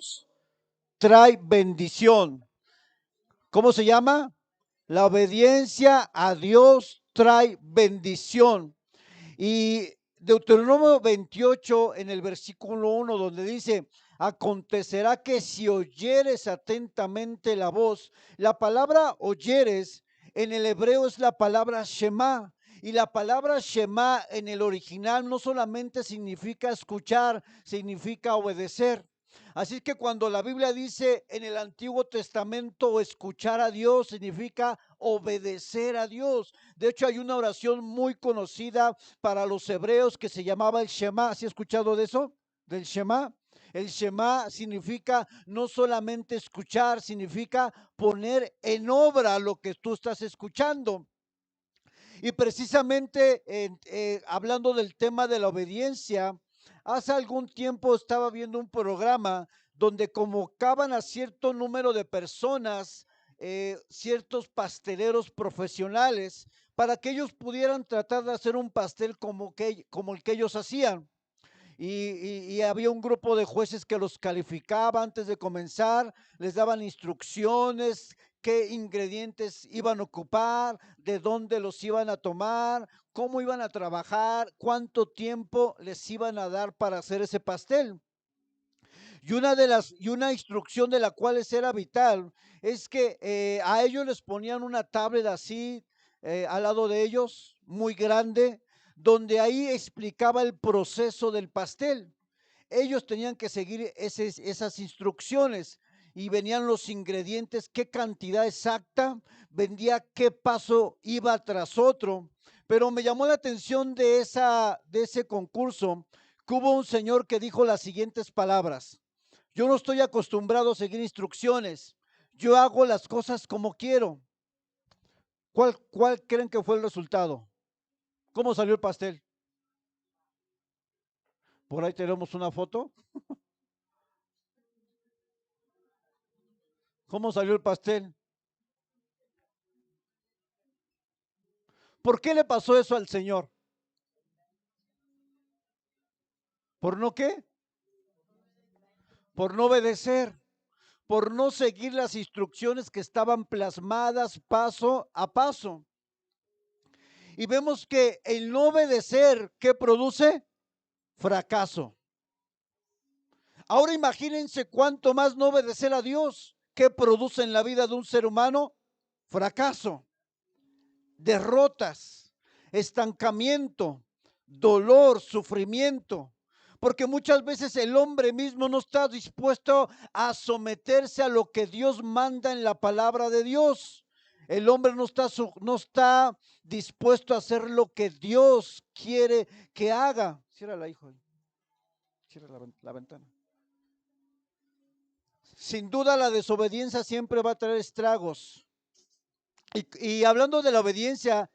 Dios trae bendición. ¿Cómo se llama? La obediencia a Dios trae bendición. Y Deuteronomio 28 en el versículo 1 donde dice, acontecerá que si oyeres atentamente la voz, la palabra oyeres en el hebreo es la palabra Shema. Y la palabra Shema en el original no solamente significa escuchar, significa obedecer. Así que cuando la Biblia dice en el Antiguo Testamento escuchar a Dios, significa obedecer a Dios. De hecho, hay una oración muy conocida para los hebreos que se llamaba el Shema. ¿Sí has escuchado de eso? Del Shema. El Shema significa no solamente escuchar, significa poner en obra lo que tú estás escuchando. Y precisamente hablando del tema de la obediencia, hace algún tiempo estaba viendo un programa donde convocaban a cierto número de personas, ciertos pasteleros profesionales, para que ellos pudieran tratar de hacer un pastel como el que ellos hacían. Y había un grupo de jueces que los calificaba antes de comenzar, les daban instrucciones, qué ingredientes iban a ocupar, de dónde los iban a tomar, cómo iban a trabajar, cuánto tiempo les iban a dar para hacer ese pastel. Y una instrucción de la cual era vital es que a ellos les ponían una tablet así al lado de ellos, muy grande, donde ahí explicaba el proceso del pastel. Ellos tenían que seguir esas instrucciones y venían los ingredientes, qué cantidad exacta, vendía qué paso iba tras otro. Pero me llamó la atención de ese concurso que hubo un señor que dijo las siguientes palabras: yo no estoy acostumbrado a seguir instrucciones, yo hago las cosas como quiero. ¿Cuál creen que fue el resultado? ¿Cómo salió el pastel? Por ahí tenemos una foto. ¿Cómo salió el pastel? ¿Por qué le pasó eso al Señor? ¿Por no qué? Por no obedecer, por no seguir las instrucciones que estaban plasmadas paso a paso. Y vemos que el no obedecer, ¿qué produce? Fracaso. Ahora imagínense cuánto más no obedecer a Dios, ¿qué produce en la vida de un ser humano? Fracaso, derrotas, estancamiento, dolor, sufrimiento. Porque muchas veces el hombre mismo no está dispuesto a someterse a lo que Dios manda en la palabra de Dios. El hombre no está dispuesto a hacer lo que Dios quiere que haga. Cierra hijo. Cierra la ventana. Sin duda la desobediencia siempre va a traer estragos. Y hablando de la obediencia,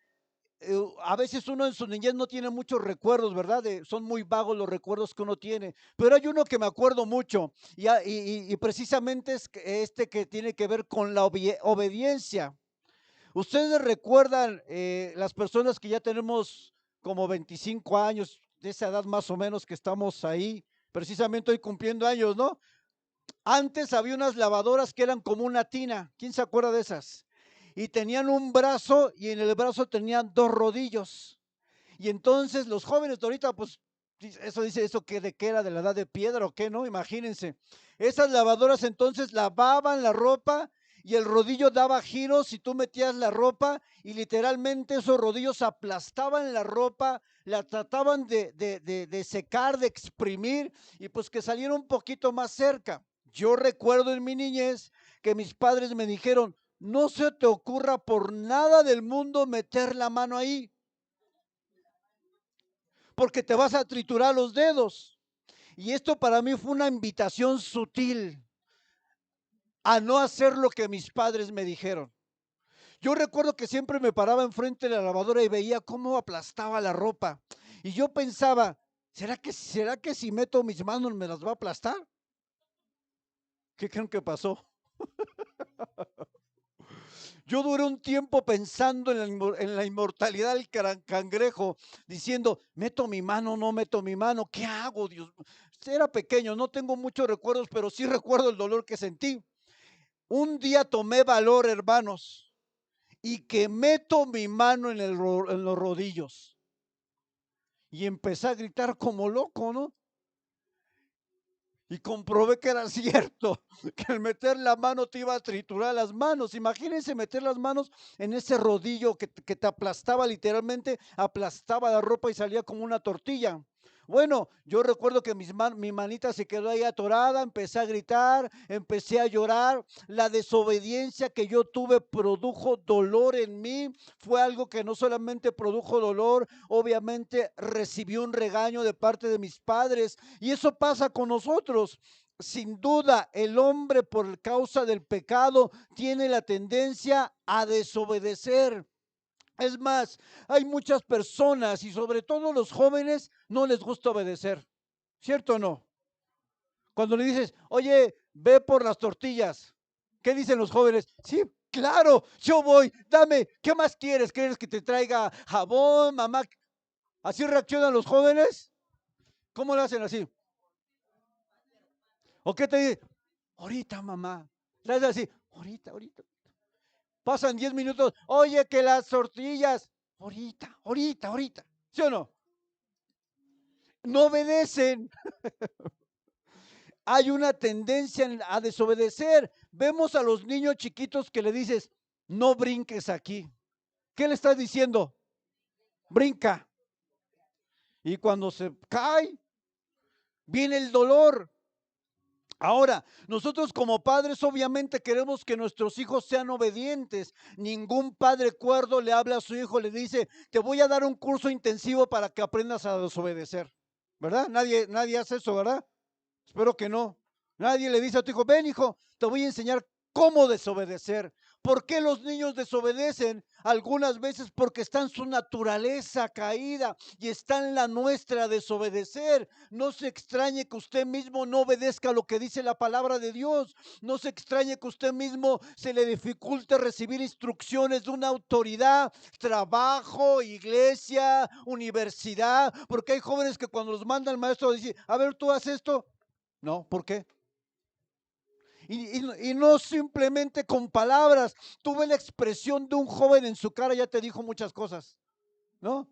a veces uno en su niñez no tiene muchos recuerdos, ¿verdad? Son muy vagos los recuerdos que uno tiene. Pero hay uno que me acuerdo mucho y precisamente es este que tiene que ver con la obediencia. Ustedes recuerdan, las personas que ya tenemos como 25 años, de esa edad más o menos que estamos ahí, precisamente hoy cumpliendo años, ¿no? Antes había unas lavadoras que eran como una tina. ¿Quién se acuerda de esas? Y tenían un brazo y en el brazo tenían dos rodillos. Y entonces los jóvenes de ahorita, pues, eso dice, eso que de qué era, de la edad de piedra o qué, ¿no? Imagínense. Esas lavadoras entonces lavaban la ropa y el rodillo daba giros y tú metías la ropa y literalmente esos rodillos aplastaban la ropa, la trataban de secar, de exprimir y pues que saliera un poquito más cerca. Yo recuerdo en mi niñez que mis padres me dijeron, no se te ocurra por nada del mundo meter la mano ahí, porque te vas a triturar los dedos. Y esto para mí fue una invitación sutil a no hacer lo que mis padres me dijeron. Yo recuerdo que siempre me paraba enfrente de la lavadora y veía cómo aplastaba la ropa. Y yo pensaba, ¿será que si meto mis manos me las va a aplastar? ¿Qué creen que pasó? Yo duré un tiempo pensando en la inmortalidad del cangrejo, diciendo, meto mi mano, no meto mi mano, ¿qué hago, Dios? Era pequeño, no tengo muchos recuerdos, pero sí recuerdo el dolor que sentí. Un día tomé valor, hermanos, y que meto mi mano en los rodillos. Y empecé a gritar como loco, ¿no? Y comprobé que era cierto, que al meter la mano te iba a triturar las manos. Imagínense meter las manos en ese rodillo que te aplastaba, literalmente aplastaba la ropa y salía como una tortilla. Bueno, yo recuerdo que mi manita se quedó ahí atorada, empecé a gritar, empecé a llorar. La desobediencia que yo tuve produjo dolor en mí. Fue algo que no solamente produjo dolor, obviamente recibí un regaño de parte de mis padres. Y eso pasa con nosotros. Sin duda, el hombre por causa del pecado tiene la tendencia a desobedecer. Es más, hay muchas personas y sobre todo los jóvenes no les gusta obedecer, ¿cierto o no? Cuando le dices, oye, ve por las tortillas, ¿qué dicen los jóvenes? Sí, claro, yo voy, dame, ¿qué más quieres? ¿Quieres que te traiga jabón, mamá? ¿Así reaccionan los jóvenes? ¿Cómo lo hacen así? ¿O qué te dicen? Ahorita, mamá. Le haces así, ahorita, ahorita. Pasan 10 minutos, oye, que las tortillas, ahorita, ahorita, ahorita. ¿Sí o no? No obedecen. Hay una tendencia a desobedecer. Vemos a los niños chiquitos que le dices, no brinques aquí. ¿Qué le estás diciendo? Brinca. Y cuando se cae, viene el dolor. Ahora, nosotros como padres obviamente queremos que nuestros hijos sean obedientes. Ningún padre cuerdo le habla a su hijo, le dice, te voy a dar un curso intensivo para que aprendas a desobedecer. ¿Verdad? Nadie hace eso, ¿verdad? Espero que no. Nadie le dice a tu hijo, ven hijo, te voy a enseñar cómo desobedecer. ¿Por qué los niños desobedecen? Algunas veces porque está en su naturaleza caída y está en la nuestra desobedecer. No se extrañe que usted mismo no obedezca lo que dice la palabra de Dios. No se extrañe que usted mismo se le dificulte recibir instrucciones de una autoridad, trabajo, iglesia, universidad, porque hay jóvenes que cuando los manda el maestro dice, a ver, tú haces esto. No, ¿por qué? Y no simplemente con palabras. Tuve la expresión de un joven en su cara, ya te dijo muchas cosas, ¿no?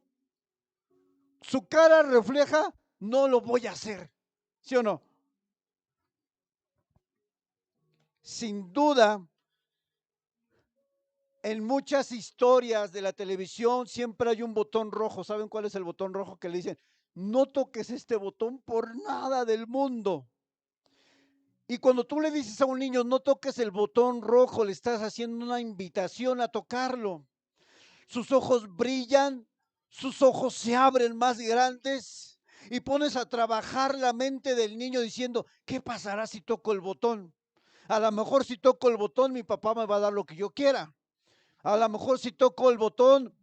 Su cara refleja, no lo voy a hacer, ¿sí o no? Sin duda, en muchas historias de la televisión siempre hay un botón rojo. ¿Saben cuál es el botón rojo? Que le dicen, no toques este botón por nada del mundo. Y cuando tú le dices a un niño, no toques el botón rojo, le estás haciendo una invitación a tocarlo. Sus ojos brillan, sus ojos se abren más grandes y pones a trabajar la mente del niño diciendo, ¿qué pasará si toco el botón? A lo mejor si toco el botón, mi papá me va a dar lo que yo quiera. A lo mejor si toco el botón,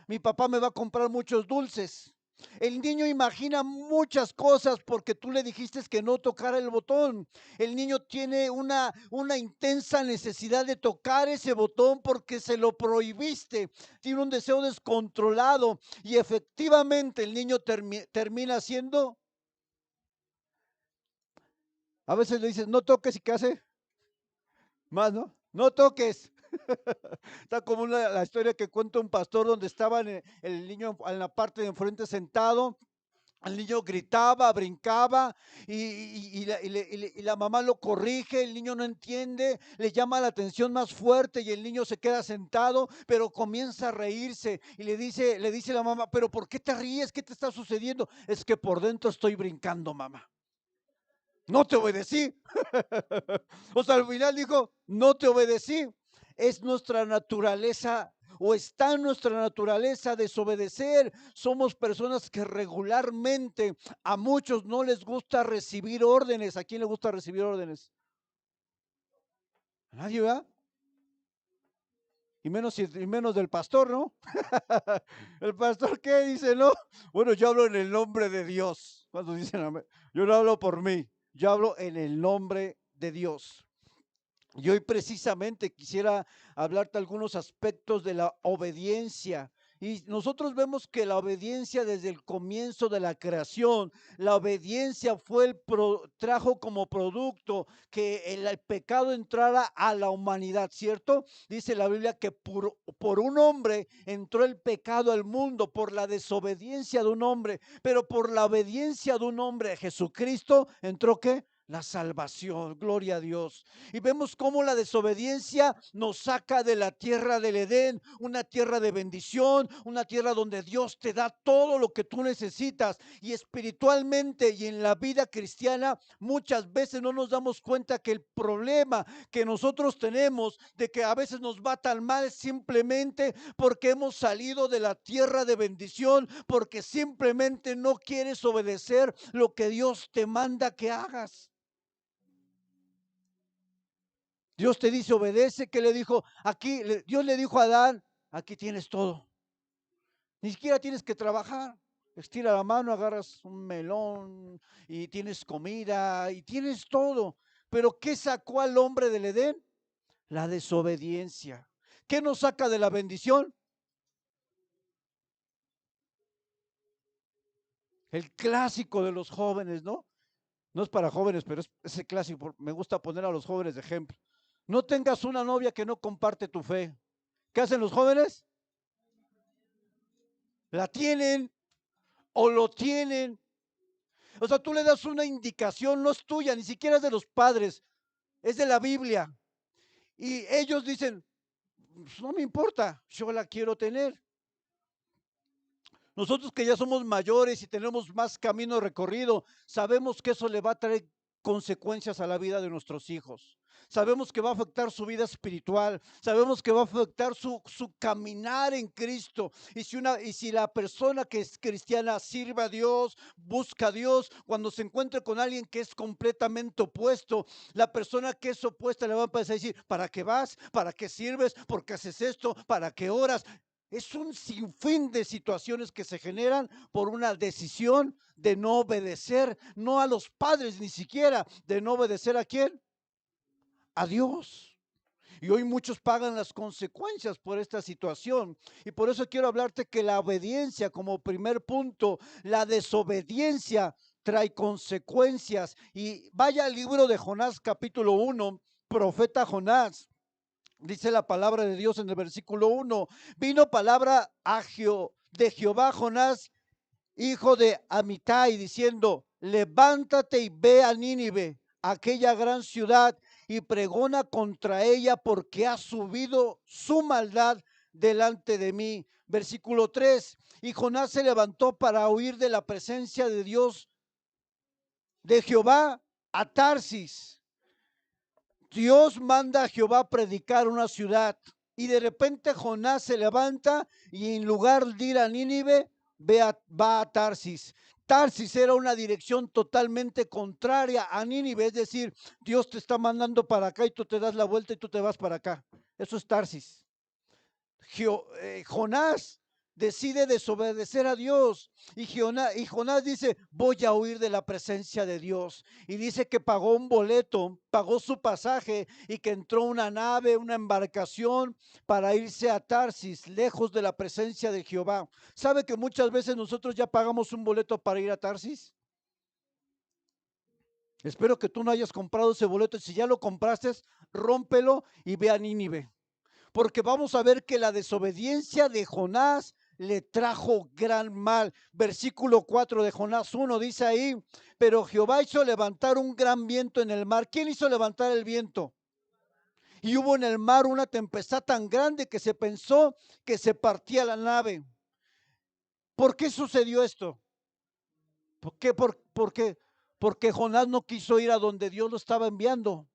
mi papá me va a comprar muchos dulces. El niño imagina muchas cosas porque tú le dijiste que no tocara el botón. El niño tiene una intensa necesidad de tocar ese botón porque se lo prohibiste. Tiene un deseo descontrolado y efectivamente el niño termina siendo, a veces le dices, no toques y ¿qué hace? Más, ¿no? No toques. Está como la historia que cuenta un pastor donde estaba el niño en la parte de enfrente sentado. El niño gritaba, brincaba y la mamá lo corrige, el niño no entiende, le llama la atención más fuerte y el niño se queda sentado, pero comienza a reírse y le dice la mamá, pero ¿por qué te ríes? ¿Qué te está sucediendo? Es que por dentro estoy brincando, mamá. No te obedecí. O sea, al final dijo, no te obedecí. Es nuestra naturaleza o está en nuestra naturaleza desobedecer. Somos personas que regularmente a muchos no les gusta recibir órdenes. ¿A quién le gusta recibir órdenes? A nadie, ¿verdad? Y menos del pastor, ¿no? El pastor, ¿qué dice? No, bueno, yo hablo en el nombre de Dios. Cuando dicen amén, yo no hablo por mí, yo hablo en el nombre de Dios. Y hoy precisamente quisiera hablarte algunos aspectos de la obediencia. Y nosotros vemos que la obediencia desde el comienzo de la creación, la obediencia fue trajo como producto que el pecado entrara a la humanidad, ¿cierto? Dice la Biblia que por un hombre entró el pecado al mundo, por la desobediencia de un hombre, pero por la obediencia de un hombre, Jesucristo, entró ¿qué? La salvación, gloria a Dios. Y vemos cómo la desobediencia nos saca de la tierra del Edén, una tierra de bendición, una tierra donde Dios te da todo lo que tú necesitas. Y espiritualmente y en la vida cristiana muchas veces no nos damos cuenta que el problema que nosotros tenemos de que a veces nos va tan mal simplemente porque hemos salido de la tierra de bendición, porque simplemente no quieres obedecer lo que Dios te manda que hagas. Dios te dice, obedece, que le dijo, aquí, Dios le dijo a Adán, aquí tienes todo. Ni siquiera tienes que trabajar. Estira la mano, agarras un melón y tienes comida y tienes todo. Pero ¿qué sacó al hombre del Edén? La desobediencia. ¿Qué nos saca de la bendición? El clásico de los jóvenes, ¿no? No es para jóvenes, pero es ese clásico. Me gusta poner a los jóvenes de ejemplo. No tengas una novia que no comparte tu fe. ¿Qué hacen los jóvenes? La tienen o lo tienen. O sea, tú le das una indicación, no es tuya, ni siquiera es de los padres, es de la Biblia. Y ellos dicen, pues no me importa, yo la quiero tener. Nosotros que ya somos mayores y tenemos más camino recorrido, sabemos que eso le va a traer consecuencias a la vida de nuestros hijos. Sabemos que va a afectar su vida espiritual, sabemos que va a afectar su caminar en Cristo. Y si la persona que es cristiana sirve a Dios, busca a Dios, cuando se encuentre con alguien que es completamente opuesto, la persona que es opuesta le va a empezar a decir, ¿para qué vas? ¿Para qué sirves? ¿Por qué haces esto? ¿Para qué oras? Es un sinfín de situaciones que se generan por una decisión de no obedecer, no a los padres ni siquiera, de no obedecer a quién, a Dios. Y hoy muchos pagan las consecuencias por esta situación. Y por eso quiero hablarte que la obediencia como primer punto, la desobediencia trae consecuencias. Y vaya al libro de Jonás capítulo 1, profeta Jonás. Dice la palabra de Dios en el versículo 1, vino palabra de Jehová Jonás, hijo de Amitai, diciendo, levántate y ve a Nínive, aquella gran ciudad, y pregona contra ella porque ha subido su maldad delante de mí. Versículo 3, y Jonás se levantó para huir de la presencia de Dios, de Jehová, a Tarsis. Dios manda a Jehová a predicar una ciudad y de repente Jonás se levanta y en lugar de ir a Nínive va a Tarsis. Tarsis era una dirección totalmente contraria a Nínive, es decir, Dios te está mandando para acá y tú te das la vuelta y tú te vas para acá. Eso es Tarsis. Jonás decide desobedecer a Dios y Jonás dice, voy a huir de la presencia de Dios. Y dice que pagó un boleto, pagó su pasaje y que entró una nave, una embarcación para irse a Tarsis, lejos de la presencia de Jehová. ¿Sabe que muchas veces nosotros ya pagamos un boleto para ir a Tarsis? Espero que tú no hayas comprado ese boleto. Si ya lo compraste, rómpelo y ve a Nínive. Porque vamos a ver que la desobediencia de Jonás le trajo gran mal. Versículo 4 de Jonás 1 dice ahí, pero Jehová hizo levantar un gran viento en el mar. ¿Quién hizo levantar el viento? Y hubo en el mar una tempestad tan grande que se pensó que se partía la nave. ¿Por qué sucedió esto? ¿Por qué? Porque Jonás no quiso ir a donde Dios lo estaba enviando.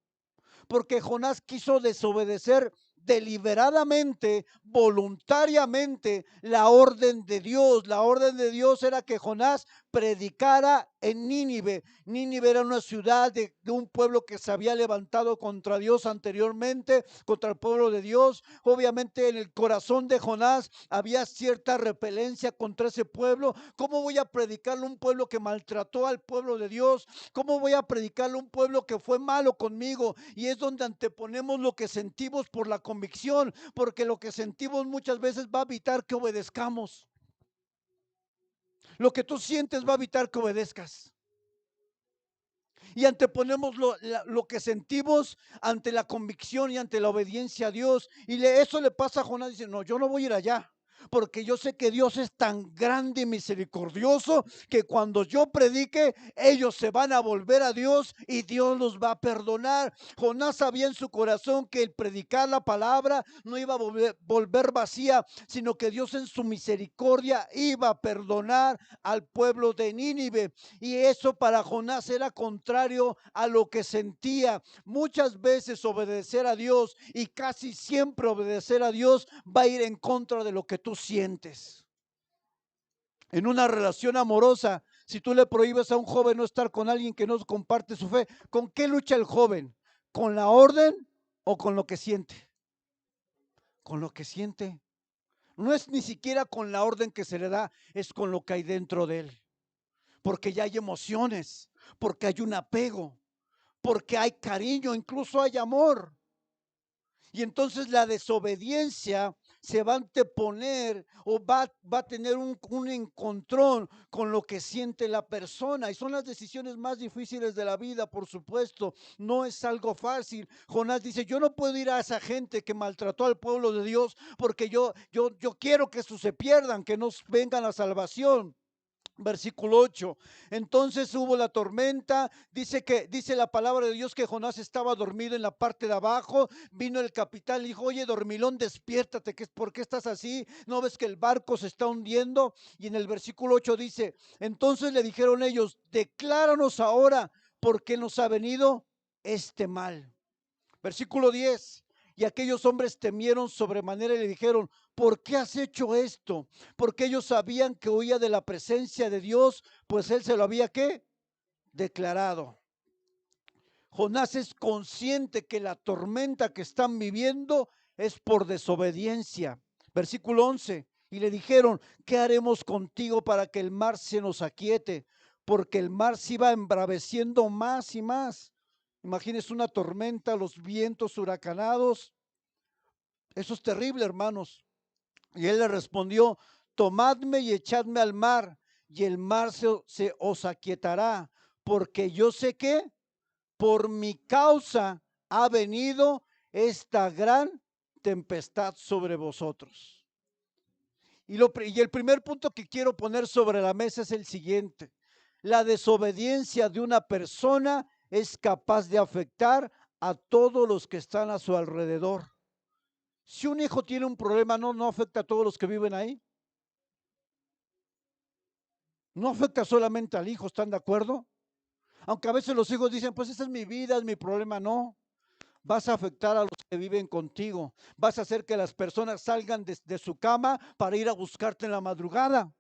Porque Jonás quiso desobedecer deliberadamente, voluntariamente, la orden de Dios. La orden de Dios era que Jonás predicara en Nínive. Nínive era una ciudad de un pueblo que se había levantado contra Dios anteriormente, contra el pueblo de Dios. Obviamente en el corazón de Jonás había cierta repelencia contra ese pueblo. ¿Cómo voy a predicarle a un pueblo que maltrató al pueblo de Dios? ¿Cómo voy a predicarle a un pueblo que fue malo conmigo? Y es donde anteponemos lo que sentimos por la convicción, porque lo que sentimos muchas veces va a evitar que obedezcamos. Lo que tú sientes va a evitar que obedezcas. Y anteponemos lo que sentimos ante la convicción y ante la obediencia a Dios. Y eso le pasa a Jonás. Dice, no, yo no voy a ir allá, porque yo sé que Dios es tan grande y misericordioso que cuando yo predique, ellos se van a volver a Dios y Dios los va a perdonar. Jonás sabía en su corazón que el predicar la palabra no iba a volver vacía, sino que Dios en su misericordia iba a perdonar al pueblo de Nínive. Y eso para Jonás era contrario a lo que sentía. Muchas veces obedecer a Dios, y casi siempre obedecer a Dios, va a ir en contra de lo que tú sientes. En una relación amorosa, si tú le prohíbes a un joven no estar con alguien que no comparte su fe, ¿con qué lucha el joven? ¿Con la orden o con lo que siente? Con lo que siente. No es ni siquiera con la orden que se le da, es con lo que hay dentro de él. Porque ya hay emociones, porque hay un apego, porque hay cariño, incluso hay amor. Y entonces la desobediencia se va a anteponer o va a tener un encontrón con lo que siente la persona. Y son las decisiones más difíciles de la vida, por supuesto. No es algo fácil. Jonás dice, yo no puedo ir a esa gente que maltrató al pueblo de Dios porque yo quiero que estos se pierdan, que nos vengan a salvación. Versículo 8. Entonces hubo la tormenta. Dice la palabra de Dios que Jonás estaba dormido en la parte de abajo. Vino el capitán y dijo, oye, dormilón, despiértate, ¿por qué estás así? ¿No ves que el barco se está hundiendo? Y en el versículo 8 dice, entonces le dijeron ellos, decláranos ahora por qué nos ha venido este mal. Versículo 10. Y aquellos hombres temieron sobremanera y le dijeron, ¿por qué has hecho esto? Porque ellos sabían que huía de la presencia de Dios, pues él se lo había, ¿qué? Declarado. Jonás es consciente que la tormenta que están viviendo es por desobediencia. Versículo 11. Y le dijeron, ¿qué haremos contigo para que el mar se nos aquiete? Porque el mar se iba embraveciendo más y más. Imagínense una tormenta, los vientos huracanados. Eso es terrible, hermanos. Y él le respondió, tomadme y echadme al mar, y el mar se os aquietará, porque yo sé que por mi causa ha venido esta gran tempestad sobre vosotros. Y el primer punto que quiero poner sobre la mesa es el siguiente. La desobediencia de una persona es capaz de afectar a todos los que están a su alrededor. Si un hijo tiene un problema, no afecta a todos los que viven ahí. No afecta solamente al hijo, ¿están de acuerdo? Aunque a veces los hijos dicen, pues esa es mi vida, es mi problema. No, vas a afectar a los que viven contigo. Vas a hacer que las personas salgan de su cama para ir a buscarte en la madrugada.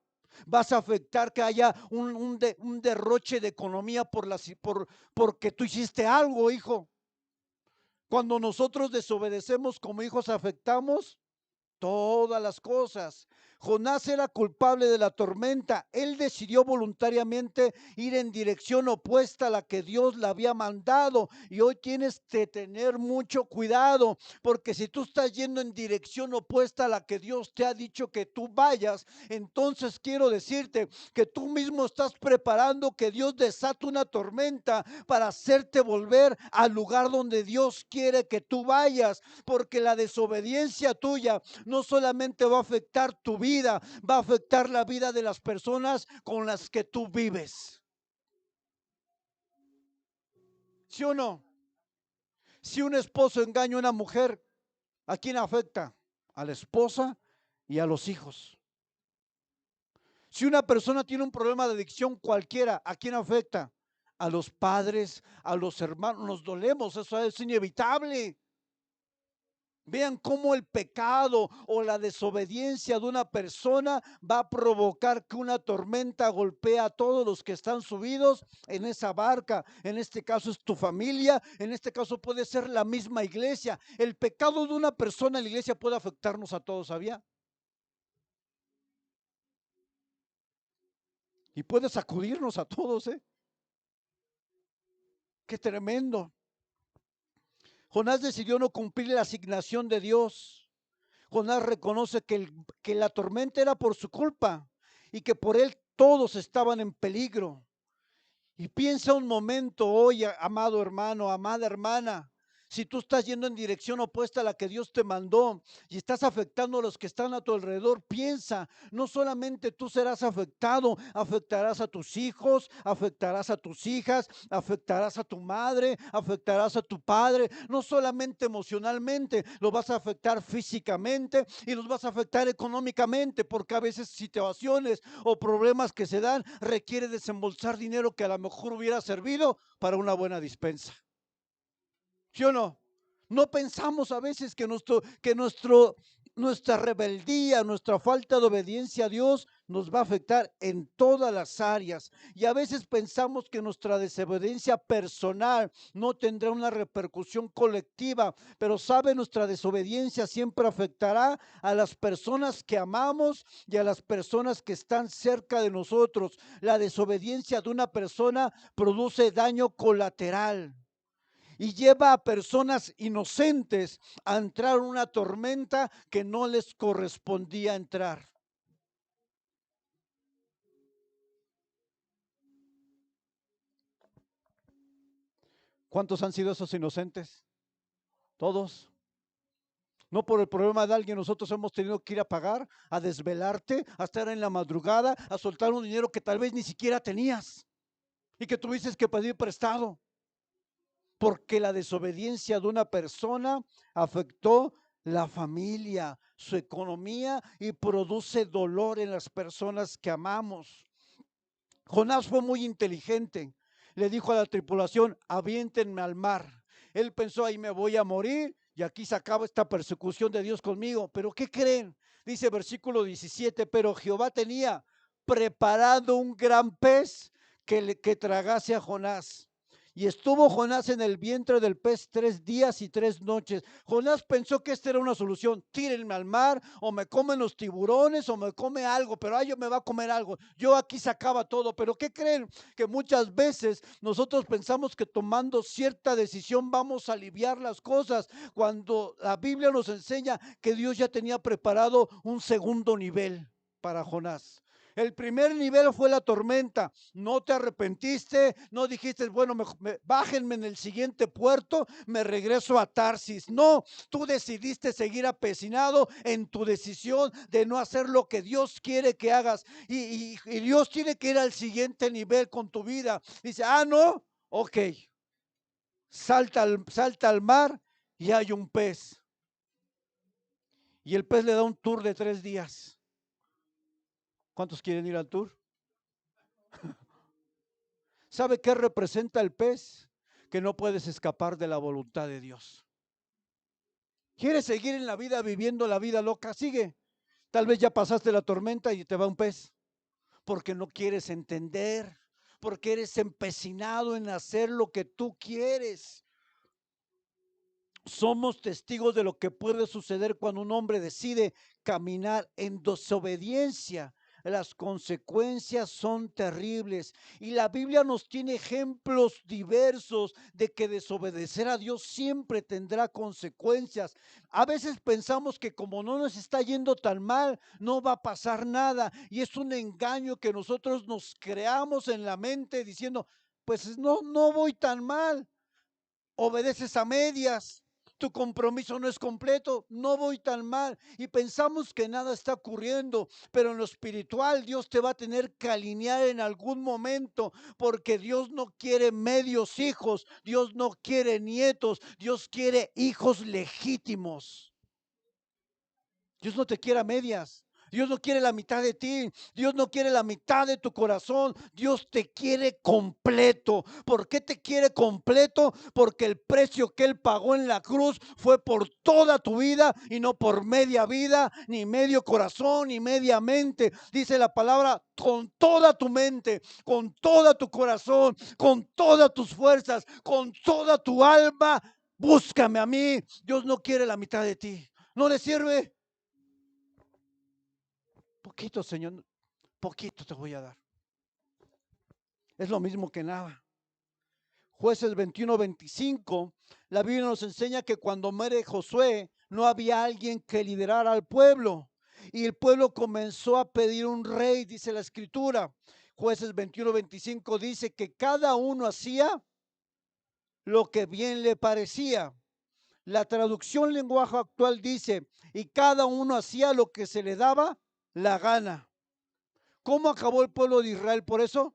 Vas a afectar que haya un derroche de economía porque tú hiciste algo, hijo. Cuando nosotros desobedecemos como hijos, afectamos todas las cosas. Jonás era culpable de la tormenta. Él decidió voluntariamente ir en dirección opuesta a la que Dios le había mandado. Y hoy tienes que tener mucho cuidado, porque si tú estás yendo en dirección opuesta a la que Dios te ha dicho que tú vayas, entonces quiero decirte que tú mismo estás preparando que Dios desate una tormenta para hacerte volver al lugar donde Dios quiere que tú vayas, porque la desobediencia tuya no solamente va a afectar tu vida, va a afectar la vida de las personas con las que tú vives. ¿Sí o no? Si un esposo engaña a una mujer, ¿a quién afecta? A la esposa y a los hijos. Si una persona tiene un problema de adicción cualquiera, ¿a quién afecta? A los padres, a los hermanos. Nos dolemos, eso es inevitable. Vean cómo el pecado o la desobediencia de una persona va a provocar que una tormenta golpee a todos los que están subidos en esa barca. En este caso es tu familia, en este caso puede ser la misma iglesia. El pecado de una persona en la iglesia puede afectarnos a todos, ¿sabía? Y puede sacudirnos a todos, ¿eh? Qué tremendo. Jonás decidió no cumplir la asignación de Dios. Jonás reconoce que la tormenta era por su culpa y que por él todos estaban en peligro. Y piensa un momento hoy, amado hermano, amada hermana, si tú estás yendo en dirección opuesta a la que Dios te mandó y estás afectando a los que están a tu alrededor, piensa, no solamente tú serás afectado, afectarás a tus hijos, afectarás a tus hijas, afectarás a tu madre, afectarás a tu padre, no solamente emocionalmente, lo vas a afectar físicamente y los vas a afectar económicamente, porque a veces situaciones o problemas que se dan requiere desembolsar dinero que a lo mejor hubiera servido para una buena dispensa. ¿Sí o no? No pensamos a veces que nuestra rebeldía, nuestra falta de obediencia a Dios nos va a afectar en todas las áreas. Y a veces pensamos que nuestra desobediencia personal no tendrá una repercusión colectiva, pero sabe, nuestra desobediencia siempre afectará a las personas que amamos y a las personas que están cerca de nosotros. La desobediencia de una persona produce daño colateral y lleva a personas inocentes a entrar en una tormenta que no les correspondía entrar. ¿Cuántos han sido esos inocentes? Todos. No por el problema de alguien, nosotros hemos tenido que ir a pagar, a desvelarte, a estar en la madrugada, a soltar un dinero que tal vez ni siquiera tenías y que tuviste que pedir prestado, porque la desobediencia de una persona afectó la familia, su economía y produce dolor en las personas que amamos. Jonás fue muy inteligente. Le dijo a la tripulación, aviéntenme al mar. Él pensó, ahí me voy a morir y aquí se acaba esta persecución de Dios conmigo. Pero ¿qué creen? Dice versículo 17, pero Jehová tenía preparado un gran pez que tragase a Jonás. Y estuvo Jonás en el vientre del pez 3 días y 3 noches. Jonás pensó que esta era una solución. Tírenme al mar, o me comen los tiburones, o me come algo, pero yo me va a comer algo. Yo aquí sacaba todo. Pero ¿qué creen? Que muchas veces nosotros pensamos que tomando cierta decisión vamos a aliviar las cosas, cuando la Biblia nos enseña que Dios ya tenía preparado un segundo nivel para Jonás. El primer nivel fue la tormenta. No te arrepentiste, no dijiste, bueno, bájenme en el siguiente puerto, me regreso a Tarsis. No, tú decidiste seguir apecinado en tu decisión de no hacer lo que Dios quiere que hagas. Y Dios tiene que ir al siguiente nivel con tu vida. Dice, no, ok, salta al mar y hay un pez. Y el pez le da un tour de 3 días. ¿Cuántos quieren ir al tour? ¿Sabe qué representa el pez? Que no puedes escapar de la voluntad de Dios. ¿Quieres seguir en la vida viviendo la vida loca? Sigue. Tal vez ya pasaste la tormenta y te va un pez. Porque no quieres entender. Porque eres empecinado en hacer lo que tú quieres. Somos testigos de lo que puede suceder cuando un hombre decide caminar en desobediencia. Las consecuencias son terribles y la Biblia nos tiene ejemplos diversos de que desobedecer a Dios siempre tendrá consecuencias. A veces pensamos que como no nos está yendo tan mal, no va a pasar nada, y es un engaño que nosotros nos creamos en la mente diciendo, pues no voy tan mal. Obedeces a medias, tu compromiso no es completo, no voy tan mal, y pensamos que nada está ocurriendo, pero en lo espiritual Dios te va a tener que alinear en algún momento, porque Dios no quiere medios hijos, Dios no quiere nietos, Dios quiere hijos legítimos. Dios no te quiere a medias. Dios no quiere la mitad de ti. Dios no quiere la mitad de tu corazón. Dios te quiere completo. ¿Por qué te quiere completo? Porque el precio que Él pagó en la cruz fue por toda tu vida y no por media vida, ni medio corazón, ni media mente. Dice la palabra, con toda tu mente, con toda tu corazón, con todas tus fuerzas, con toda tu alma. Búscame a mí. Dios no quiere la mitad de ti. No le sirve. Poquito, Señor, poquito te voy a dar. Es lo mismo que nada. Jueces 21-25, la Biblia nos enseña que cuando muere Josué, no había alguien que liderara al pueblo. Y el pueblo comenzó a pedir un rey, dice la escritura. Jueces 21-25 dice que cada uno hacía lo que bien le parecía. La traducción lenguaje actual dice, y cada uno hacía lo que se le daba la gana. ¿Cómo acabó el pueblo de Israel por eso?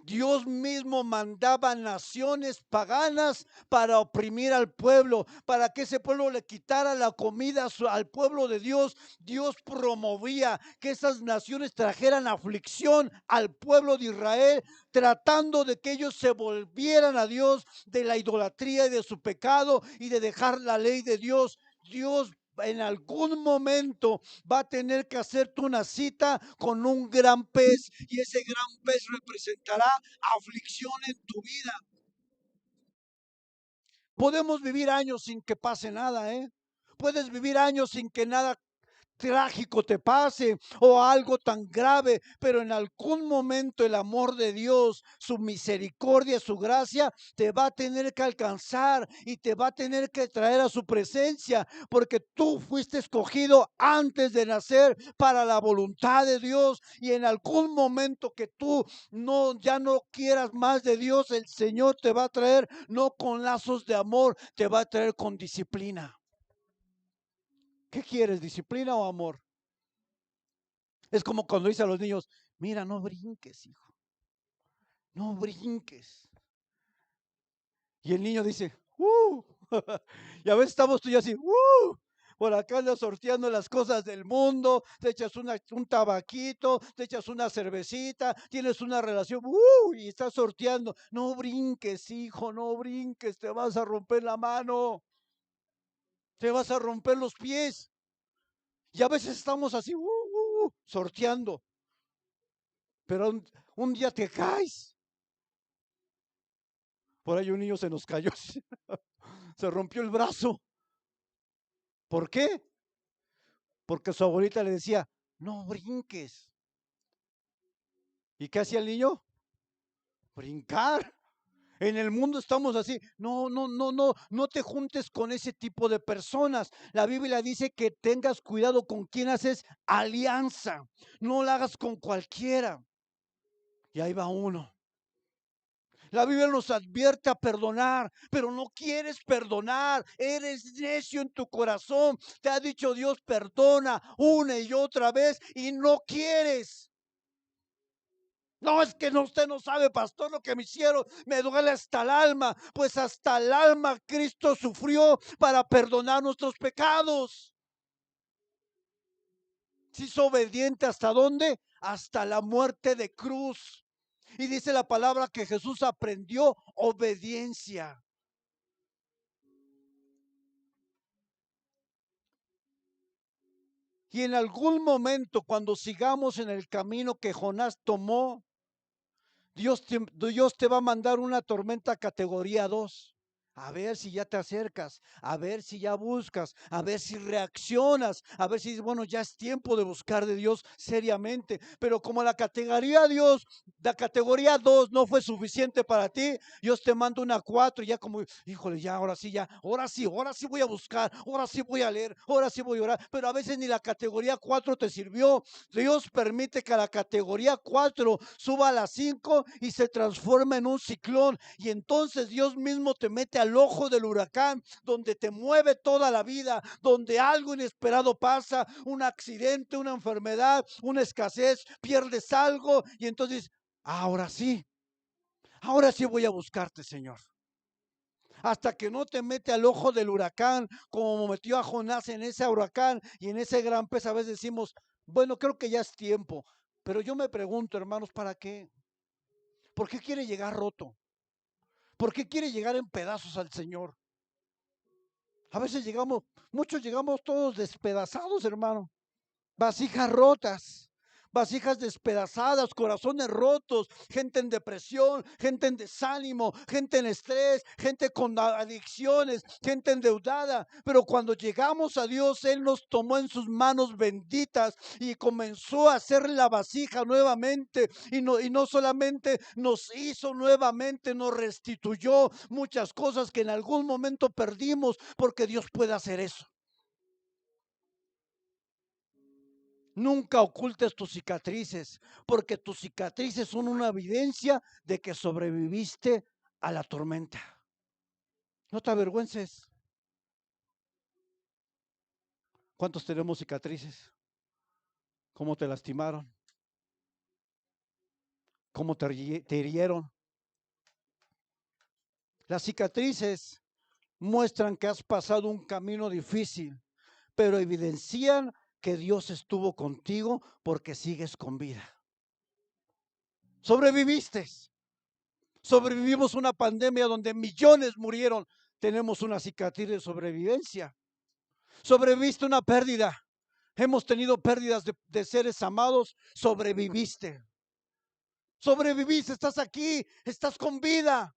Dios mismo mandaba naciones paganas para oprimir al pueblo, para que ese pueblo le quitara la comida al pueblo de Dios. Dios promovía que esas naciones trajeran aflicción al pueblo de Israel, tratando de que ellos se volvieran a Dios de la idolatría y de su pecado y de dejar la ley de Dios. Dios en algún momento va a tener que hacerte una cita con un gran pez y ese gran pez representará aflicción en tu vida. Podemos vivir años sin que pase nada, ¿eh? Puedes vivir años sin que nada trágico te pase o algo tan grave, pero en algún momento el amor de Dios, su misericordia, su gracia te va a tener que alcanzar y te va a tener que traer a su presencia, porque tú fuiste escogido antes de nacer para la voluntad de Dios, y en algún momento que tú ya no quieras más de Dios, el Señor te va a traer no con lazos de amor, te va a traer con disciplina. ¿Qué quieres, disciplina o amor? Es como cuando dice a los niños, mira, no brinques, hijo, no brinques. Y el niño dice, y a veces estamos tú y yo así, por acá andas sorteando las cosas del mundo, te echas un tabaquito, te echas una cervecita, tienes una relación, y estás sorteando. No brinques, hijo, no brinques, te vas a romper la mano, te vas a romper los pies. Y a veces estamos así, sorteando, pero un día te caes. Por ahí un niño se nos cayó, se rompió el brazo. ¿Por qué? Porque su abuelita le decía, no brinques. ¿Y qué hacía el niño? Brincar. En el mundo estamos así. No, no, no, no, no te juntes con ese tipo de personas. La Biblia dice que tengas cuidado con quien haces alianza. No la hagas con cualquiera. Y ahí va uno. La Biblia nos advierte a perdonar, pero no quieres perdonar. Eres necio en tu corazón. Te ha dicho Dios, perdona una y otra vez y no quieres. No, es que usted no sabe, pastor, lo que me hicieron. Me duele hasta el alma. Pues hasta el alma Cristo sufrió para perdonar nuestros pecados. Se hizo obediente ¿hasta dónde? Hasta la muerte de cruz. Y dice la palabra que Jesús aprendió obediencia. Y en algún momento, cuando sigamos en el camino que Jonás tomó, Dios te va a mandar una tormenta categoría 2. A ver si ya te acercas, a ver si ya buscas, a ver si reaccionas, a ver si dices, bueno, ya es tiempo de buscar de Dios seriamente. Pero como la categoría 2 no fue suficiente para ti, Dios te manda una 4 y ya como, híjole, ya, ahora sí voy a buscar, ahora sí voy a leer, ahora sí voy a orar. Pero a veces ni la categoría 4 te sirvió. Dios permite que la categoría 4 suba a la 5 y se transforma en un ciclón. Y entonces Dios mismo te mete al ojo del huracán, donde te mueve toda la vida, donde algo inesperado pasa, un accidente, una enfermedad, una escasez, pierdes algo y entonces, ahora sí voy a buscarte, Señor. Hasta que no te mete al ojo del huracán, como metió a Jonás en ese huracán y en ese gran pez. A veces decimos, Bueno, creo que ya es tiempo, pero yo me pregunto, hermanos, ¿para qué? ¿Por qué quiere llegar roto? ¿Por qué quiere llegar en pedazos al Señor? A veces muchos llegamos todos despedazados, hermano. Vasijas rotas, vasijas despedazadas, corazones rotos, gente en depresión, gente en desánimo, gente en estrés, gente con adicciones, gente endeudada. Pero cuando llegamos a Dios, Él nos tomó en sus manos benditas y comenzó a hacer la vasija nuevamente. Y no solamente nos hizo nuevamente, nos restituyó muchas cosas que en algún momento perdimos, porque Dios puede hacer eso. Nunca ocultes tus cicatrices, porque tus cicatrices son una evidencia de que sobreviviste a la tormenta. No te avergüences. ¿Cuántos tenemos cicatrices? ¿Cómo te lastimaron? ¿Cómo te hirieron? Las cicatrices muestran que has pasado un camino difícil, pero evidencian que Dios estuvo contigo porque sigues con vida. Sobreviviste. Sobrevivimos una pandemia donde millones murieron. Tenemos una cicatriz de sobrevivencia. Sobreviviste una pérdida. Hemos tenido pérdidas de seres amados. Sobreviviste. Sobreviviste, estás aquí, estás con vida.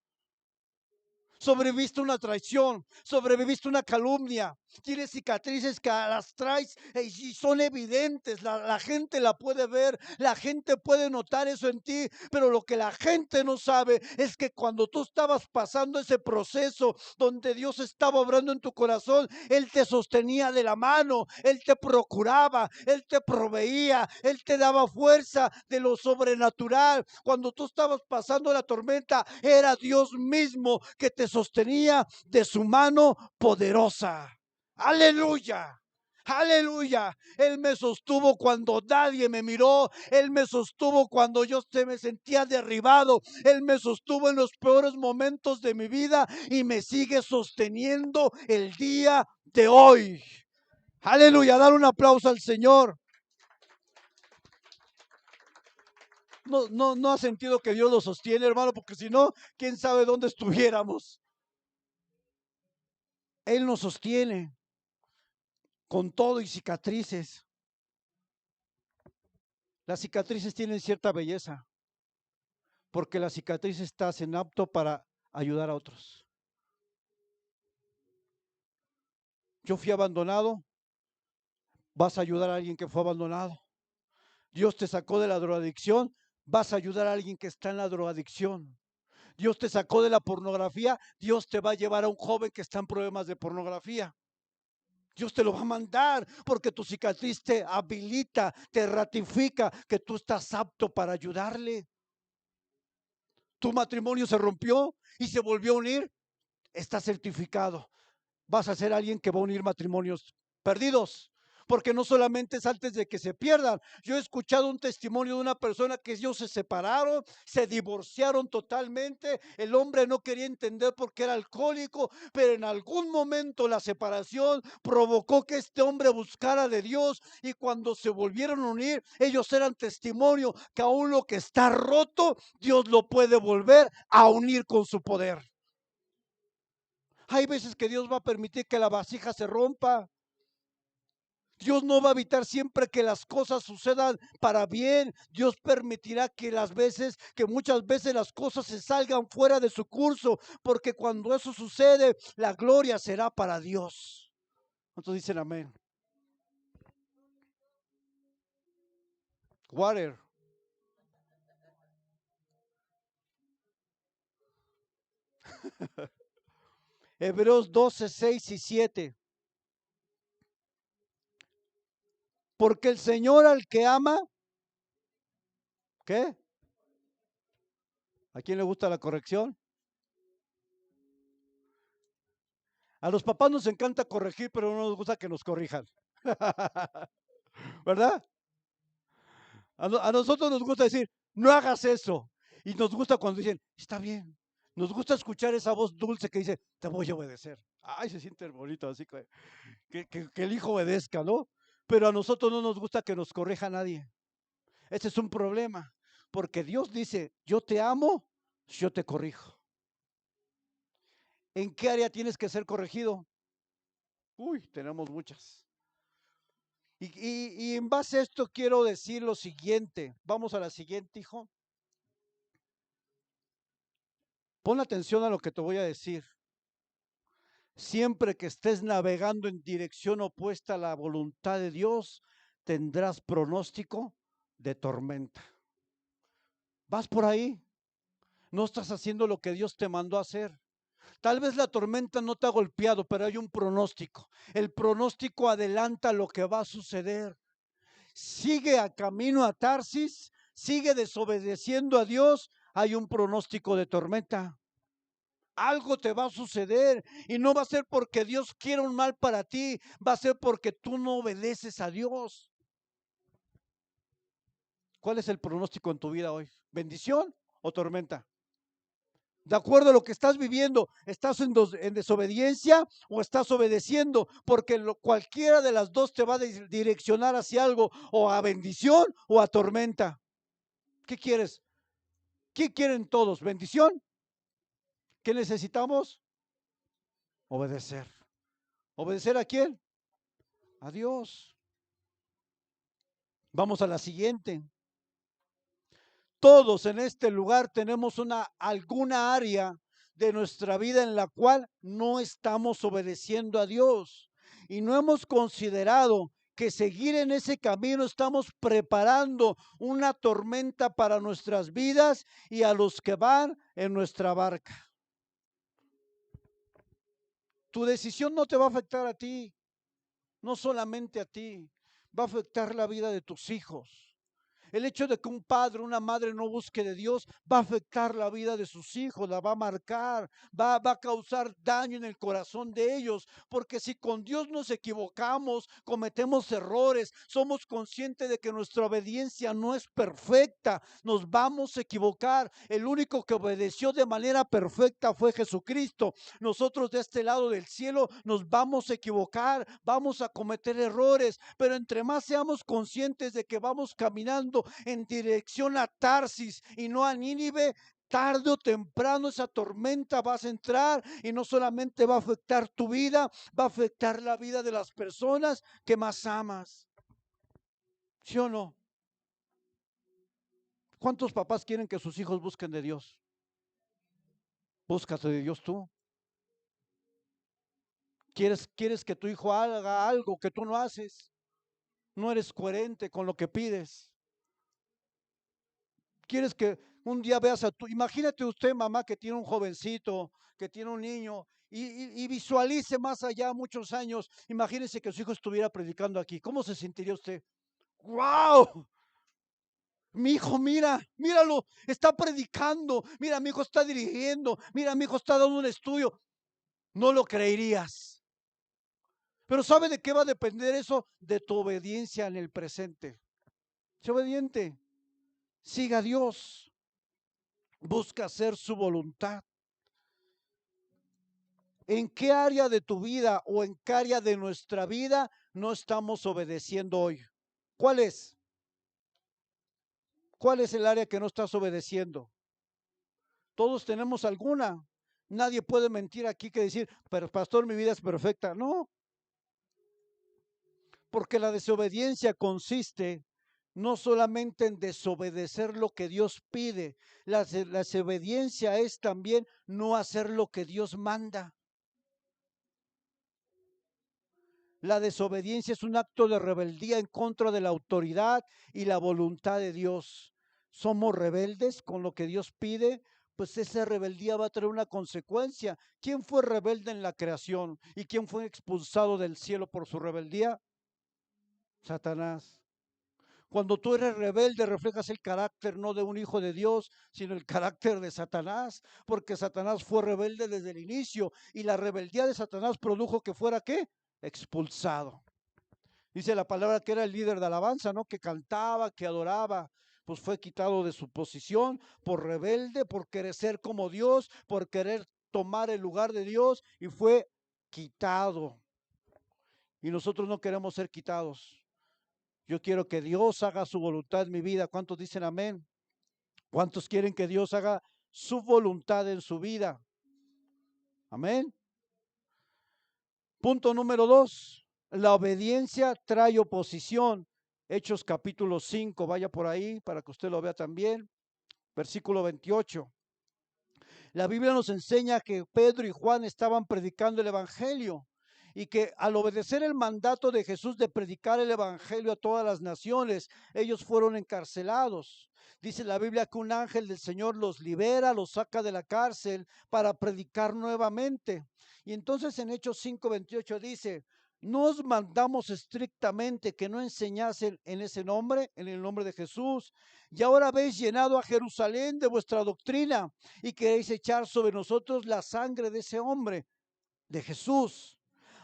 Sobreviviste una traición, sobreviviste una calumnia, tienes cicatrices que las traes y son evidentes, la gente la puede ver, la gente puede notar eso en ti, pero lo que la gente no sabe es que cuando tú estabas pasando ese proceso donde Dios estaba obrando en tu corazón, Él te sostenía de la mano, Él te procuraba, Él te proveía, Él te daba fuerza de lo sobrenatural. Cuando tú estabas pasando la tormenta, era Dios mismo que te sostenía de su mano poderosa. Aleluya. Aleluya. Él me sostuvo cuando nadie me miró. Él me sostuvo cuando yo me sentía derribado. Él me sostuvo en los peores momentos de mi vida y me sigue sosteniendo el día de hoy. Aleluya. Dar un aplauso al Señor. No ha sentido que Dios lo sostiene, hermano, porque si no, quién sabe dónde estuviéramos. Él nos sostiene con todo y cicatrices. Las cicatrices tienen cierta belleza, porque las cicatrices están apto para ayudar a otros. Yo fui abandonado, vas a ayudar a alguien que fue abandonado. Dios te sacó de la drogadicción, vas a ayudar a alguien que está en la drogadicción. Dios te sacó de la pornografía, Dios te va a llevar a un joven que está en problemas de pornografía. Dios te lo va a mandar porque tu cicatriz te habilita, te ratifica que tú estás apto para ayudarle. Tu matrimonio se rompió y se volvió a unir, está certificado. Vas a ser alguien que va a unir matrimonios perdidos. Porque no solamente es antes de que se pierdan. Yo he escuchado un testimonio de una persona que ellos se separaron, se divorciaron totalmente. El hombre no quería entender por qué era alcohólico, pero en algún momento la separación provocó que este hombre buscara de Dios y cuando se volvieron a unir, ellos eran testimonio que aún lo que está roto, Dios lo puede volver a unir con su poder. Hay veces que Dios va a permitir que la vasija se rompa. Dios no va a evitar siempre que las cosas sucedan para bien. Dios permitirá que muchas veces las cosas se salgan fuera de su curso, porque cuando eso sucede, la gloria será para Dios. ¿Cuántos dicen amén? Water. Hebreos 12, 6 y 7. Porque el Señor al que ama, ¿qué? ¿A quién le gusta la corrección? A los papás nos encanta corregir, pero no nos gusta que nos corrijan. ¿Verdad? A nosotros nos gusta decir, no hagas eso. Y nos gusta cuando dicen, está bien. Nos gusta escuchar esa voz dulce que dice, te voy a obedecer. Ay, se siente bonito, así que el hijo obedezca, ¿no? Pero a nosotros no nos gusta que nos corrija nadie. Ese es un problema, porque Dios dice, yo te amo, yo te corrijo. ¿En qué área tienes que ser corregido? Uy, tenemos muchas. Y en base a esto quiero decir lo siguiente. Vamos a la siguiente, hijo. Pon atención a lo que te voy a decir. Siempre que estés navegando en dirección opuesta a la voluntad de Dios, tendrás pronóstico de tormenta. ¿Vas por ahí? No estás haciendo lo que Dios te mandó a hacer. Tal vez la tormenta no te ha golpeado, pero hay un pronóstico. El pronóstico adelanta lo que va a suceder. Sigue a camino a Tarsis, sigue desobedeciendo a Dios, hay un pronóstico de tormenta. Algo te va a suceder y no va a ser porque Dios quiera un mal para ti, va a ser porque tú no obedeces a Dios. ¿Cuál es el pronóstico en tu vida hoy? ¿Bendición o tormenta? De acuerdo a lo que estás viviendo, ¿estás en desobediencia o estás obedeciendo? Porque cualquiera de las dos te va a direccionar hacia algo, o a bendición o a tormenta. ¿Qué quieres? ¿Qué quieren todos? ¿Bendición? ¿Qué necesitamos? Obedecer. ¿Obedecer a quién? A Dios. Vamos a la siguiente. Todos en este lugar tenemos alguna área de nuestra vida en la cual no estamos obedeciendo a Dios y no hemos considerado que seguir en ese camino estamos preparando una tormenta para nuestras vidas y a los que van en nuestra barca. Tu decisión no te va a afectar a ti, no solamente a ti, va a afectar la vida de tus hijos. El hecho de que un padre, una madre no busque de Dios va a afectar la vida de sus hijos, la va a marcar, va a causar daño en el corazón de ellos, porque si con Dios nos equivocamos, cometemos errores, somos conscientes de que nuestra obediencia no es perfecta, nos vamos a equivocar. El único que obedeció de manera perfecta fue Jesucristo. Nosotros de este lado del cielo nos vamos a equivocar, vamos a cometer errores, pero entre más seamos conscientes de que vamos caminando en dirección a Tarsis y no a Nínive, tarde o temprano esa tormenta va a entrar y no solamente va a afectar tu vida, va a afectar la vida de las personas que más amas. ¿Sí o no? ¿Cuántos papás quieren que sus hijos busquen de Dios? Búscate de Dios tú. ¿Quieres que tu hijo haga algo que tú no haces? No eres coherente con lo que pides. ¿Quieres que un día veas imagínate usted, mamá, que tiene un jovencito, que tiene un niño, y visualice más allá muchos años, imagínese que su hijo estuviera predicando aquí, ¿cómo se sentiría usted? ¡Wow! Mi hijo, míralo, está predicando, mira, mi hijo está dirigiendo, mira, mi hijo está dando un estudio. No lo creerías. Pero ¿sabe de qué va a depender eso? De tu obediencia en el presente. Sé obediente, siga a Dios, busca hacer su voluntad. ¿En qué área de tu vida o en qué área de nuestra vida no estamos obedeciendo hoy? ¿Cuál es? ¿Cuál es el área que no estás obedeciendo? Todos tenemos alguna. Nadie puede mentir aquí que decir, pero pastor, mi vida es perfecta. No, porque la desobediencia consiste no solamente en desobedecer lo que Dios pide, la desobediencia es también no hacer lo que Dios manda. La desobediencia es un acto de rebeldía en contra de la autoridad y la voluntad de Dios. Somos rebeldes con lo que Dios pide, pues esa rebeldía va a tener una consecuencia. ¿Quién fue rebelde en la creación y quién fue expulsado del cielo por su rebeldía? Satanás. Cuando tú eres rebelde, reflejas el carácter no de un hijo de Dios, sino el carácter de Satanás, porque Satanás fue rebelde desde el inicio y la rebeldía de Satanás produjo que fuera ¿qué? Expulsado. Dice la palabra que era el líder de alabanza, ¿no? Que cantaba, que adoraba, pues fue quitado de su posición por rebelde, por querer ser como Dios, por querer tomar el lugar de Dios y fue quitado. Y nosotros no queremos ser quitados. Yo quiero que Dios haga su voluntad en mi vida. ¿Cuántos dicen amén? ¿Cuántos quieren que Dios haga su voluntad en su vida? Amén. Punto número 2. La obediencia trae oposición. Hechos capítulo 5, vaya por ahí para que usted lo vea también. Versículo 28. La Biblia nos enseña que Pedro y Juan estaban predicando el Evangelio y que al obedecer el mandato de Jesús de predicar el Evangelio a todas las naciones, ellos fueron encarcelados. Dice la Biblia que un ángel del Señor los libera, los saca de la cárcel para predicar nuevamente. Y entonces en Hechos 5:28 dice, nos mandamos estrictamente que no enseñasen en ese nombre, en el nombre de Jesús, y ahora habéis llenado a Jerusalén de vuestra doctrina y queréis echar sobre nosotros la sangre de ese hombre, de Jesús.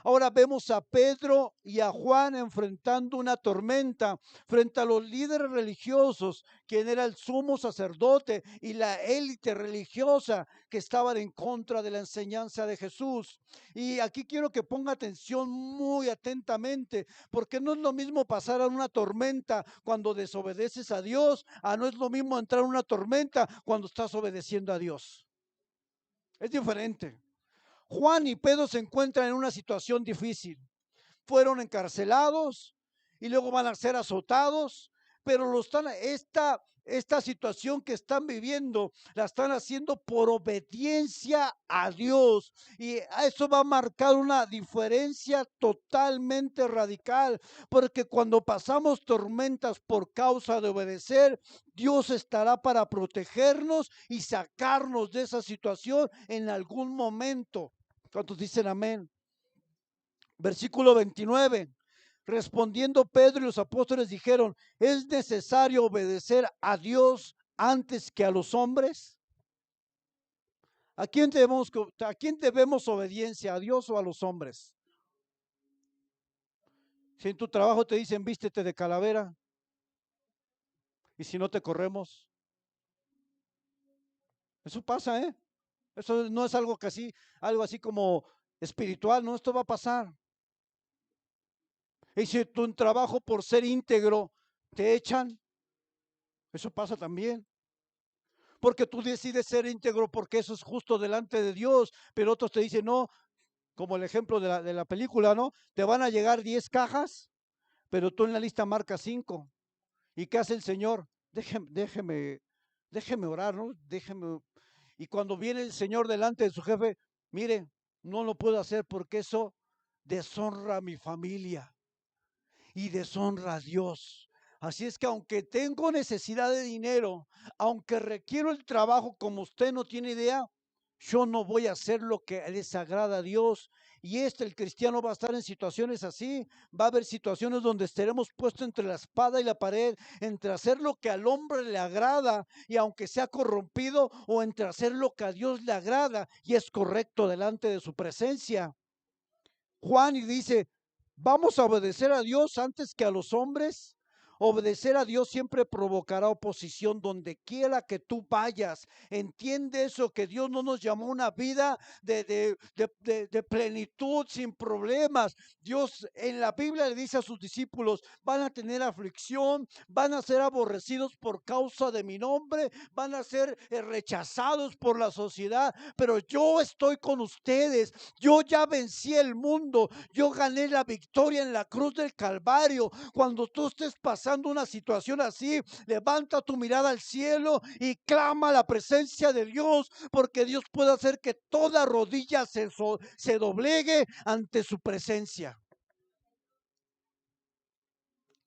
Ahora vemos a Pedro y a Juan enfrentando una tormenta frente a los líderes religiosos, quien era el sumo sacerdote y la élite religiosa que estaban en contra de la enseñanza de Jesús. Y aquí quiero que ponga atención muy atentamente, porque no es lo mismo pasar a una tormenta cuando desobedeces a Dios, no es lo mismo entrar en una tormenta cuando estás obedeciendo a Dios. Es diferente. Juan y Pedro se encuentran en una situación difícil. Fueron encarcelados y luego van a ser azotados, pero esta situación que están viviendo la están haciendo por obediencia a Dios, y eso va a marcar una diferencia totalmente radical, porque cuando pasamos tormentas por causa de obedecer, Dios estará para protegernos y sacarnos de esa situación en algún momento. ¿Cuántos dicen amén? Versículo 29. Respondiendo Pedro y los apóstoles dijeron, ¿es necesario obedecer a Dios antes que a los hombres? ¿A quién debemos obediencia? ¿A Dios o a los hombres? Si en tu trabajo te dicen vístete de calavera, y si no te corremos, eso pasa, ¿eh? Eso no es algo algo así como espiritual, no, esto va a pasar. Y si tu trabajo por ser íntegro te echan, eso pasa también. Porque tú decides ser íntegro porque eso es justo delante de Dios, pero otros te dicen, no, como el ejemplo de la película, ¿no? Te van a llegar 10 cajas, pero tú en la lista marcas 5. ¿Y qué hace el Señor? Déjeme orar, ¿no? Y cuando viene el Señor delante de su jefe, mire, no lo puedo hacer porque eso deshonra a mi familia y deshonra a Dios. Así es que aunque tengo necesidad de dinero, aunque requiero el trabajo como usted no tiene idea, yo no voy a hacer lo que les agrada a Dios. Y el cristiano va a estar en situaciones así. Va a haber situaciones donde estaremos puestos entre la espada y la pared, entre hacer lo que al hombre le agrada y aunque sea corrompido, o entre hacer lo que a Dios le agrada y es correcto delante de su presencia. Juan y dice, ¿vamos a obedecer a Dios antes que a los hombres? Obedecer a Dios siempre provocará oposición donde quiera que tú vayas. Entiende eso, que Dios no nos llamó a una vida de plenitud, sin problemas. Dios en la Biblia le dice a sus discípulos, van a tener aflicción, van a ser aborrecidos por causa de mi nombre, van a ser rechazados por la sociedad, pero yo estoy con ustedes. Yo ya vencí el mundo, yo gané la victoria en la cruz del Calvario. Cuando tú estés pasando una situación así, levanta tu mirada al cielo y clama la presencia de Dios, porque Dios puede hacer que toda rodilla se doblegue ante su presencia.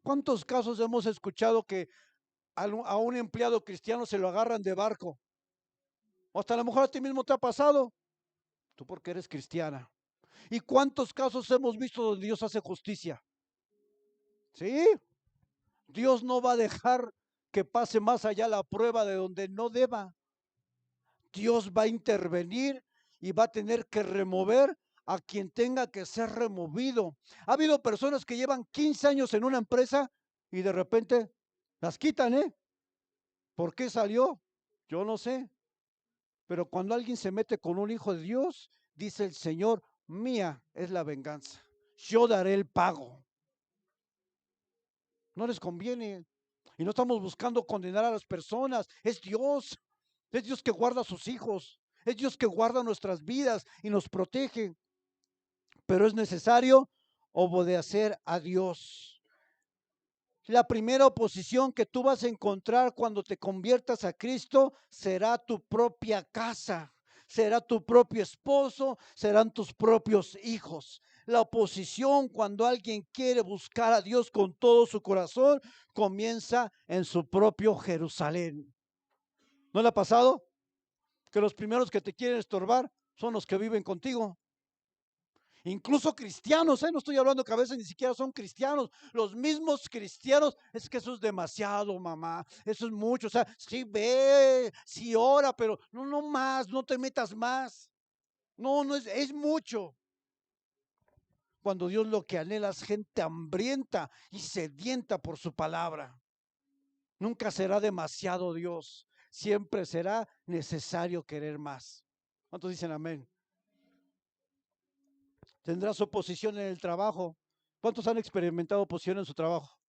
¿Cuántos casos hemos escuchado que a un empleado cristiano se lo agarran de barco? O hasta a lo mejor a ti mismo te ha pasado, tú porque eres cristiana. ¿Y cuántos casos hemos visto donde Dios hace justicia? ¿Sí? Dios no va a dejar que pase más allá la prueba de donde no deba. Dios va a intervenir y va a tener que remover a quien tenga que ser removido. Ha habido personas que llevan 15 años en una empresa y de repente las quitan, ¿eh? ¿Por qué salió? Yo no sé. Pero cuando alguien se mete con un hijo de Dios, dice el Señor, mía es la venganza. Yo daré el pago. No les conviene. Y no estamos buscando condenar a las personas. Es Dios. Es Dios que guarda a sus hijos. Es Dios que guarda nuestras vidas y nos protege. Pero es necesario obedecer a Dios. La primera oposición que tú vas a encontrar cuando te conviertas a Cristo será tu propia casa, será tu propio esposo, serán tus propios hijos. La oposición cuando alguien quiere buscar a Dios con todo su corazón comienza en su propio Jerusalén. ¿No le ha pasado que los primeros que te quieren estorbar son los que viven contigo? Incluso cristianos, no estoy hablando que a veces ni siquiera son cristianos, los mismos cristianos, es que eso es demasiado, mamá, eso es mucho, o sea, sí ve, sí ora, pero no más, no te metas más, no es mucho. Cuando Dios lo que anhela es gente hambrienta y sedienta por su palabra. Nunca será demasiado Dios, siempre será necesario querer más. ¿Cuántos dicen amén? Tendrás oposición en el trabajo. ¿Cuántos han experimentado oposición en su trabajo?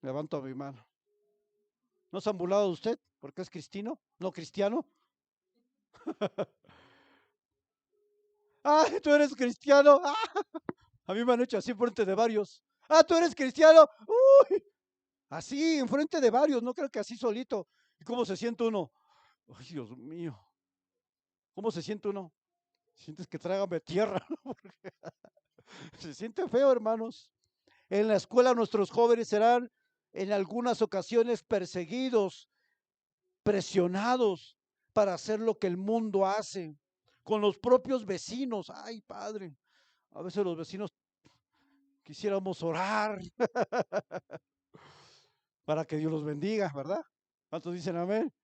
Levanto mi mano. ¿No se han burlado de usted porque es cristiano? ¿No cristiano? ¡Ah, tú eres cristiano! ¡Ah! A mí me han hecho así enfrente de varios. ¡Ah, tú eres cristiano! ¡Uy! Así, enfrente de varios, no creo que así solito. ¿Y cómo se siente uno? ¡Ay, Dios mío! ¿Cómo se siente uno? Sientes que trágame tierra. Se siente feo, hermanos. En la escuela nuestros jóvenes serán en algunas ocasiones perseguidos, presionados para hacer lo que el mundo hace, con los propios vecinos. Ay, padre, a veces los vecinos quisiéramos orar para que Dios los bendiga, ¿verdad? ¿Cuántos dicen amén?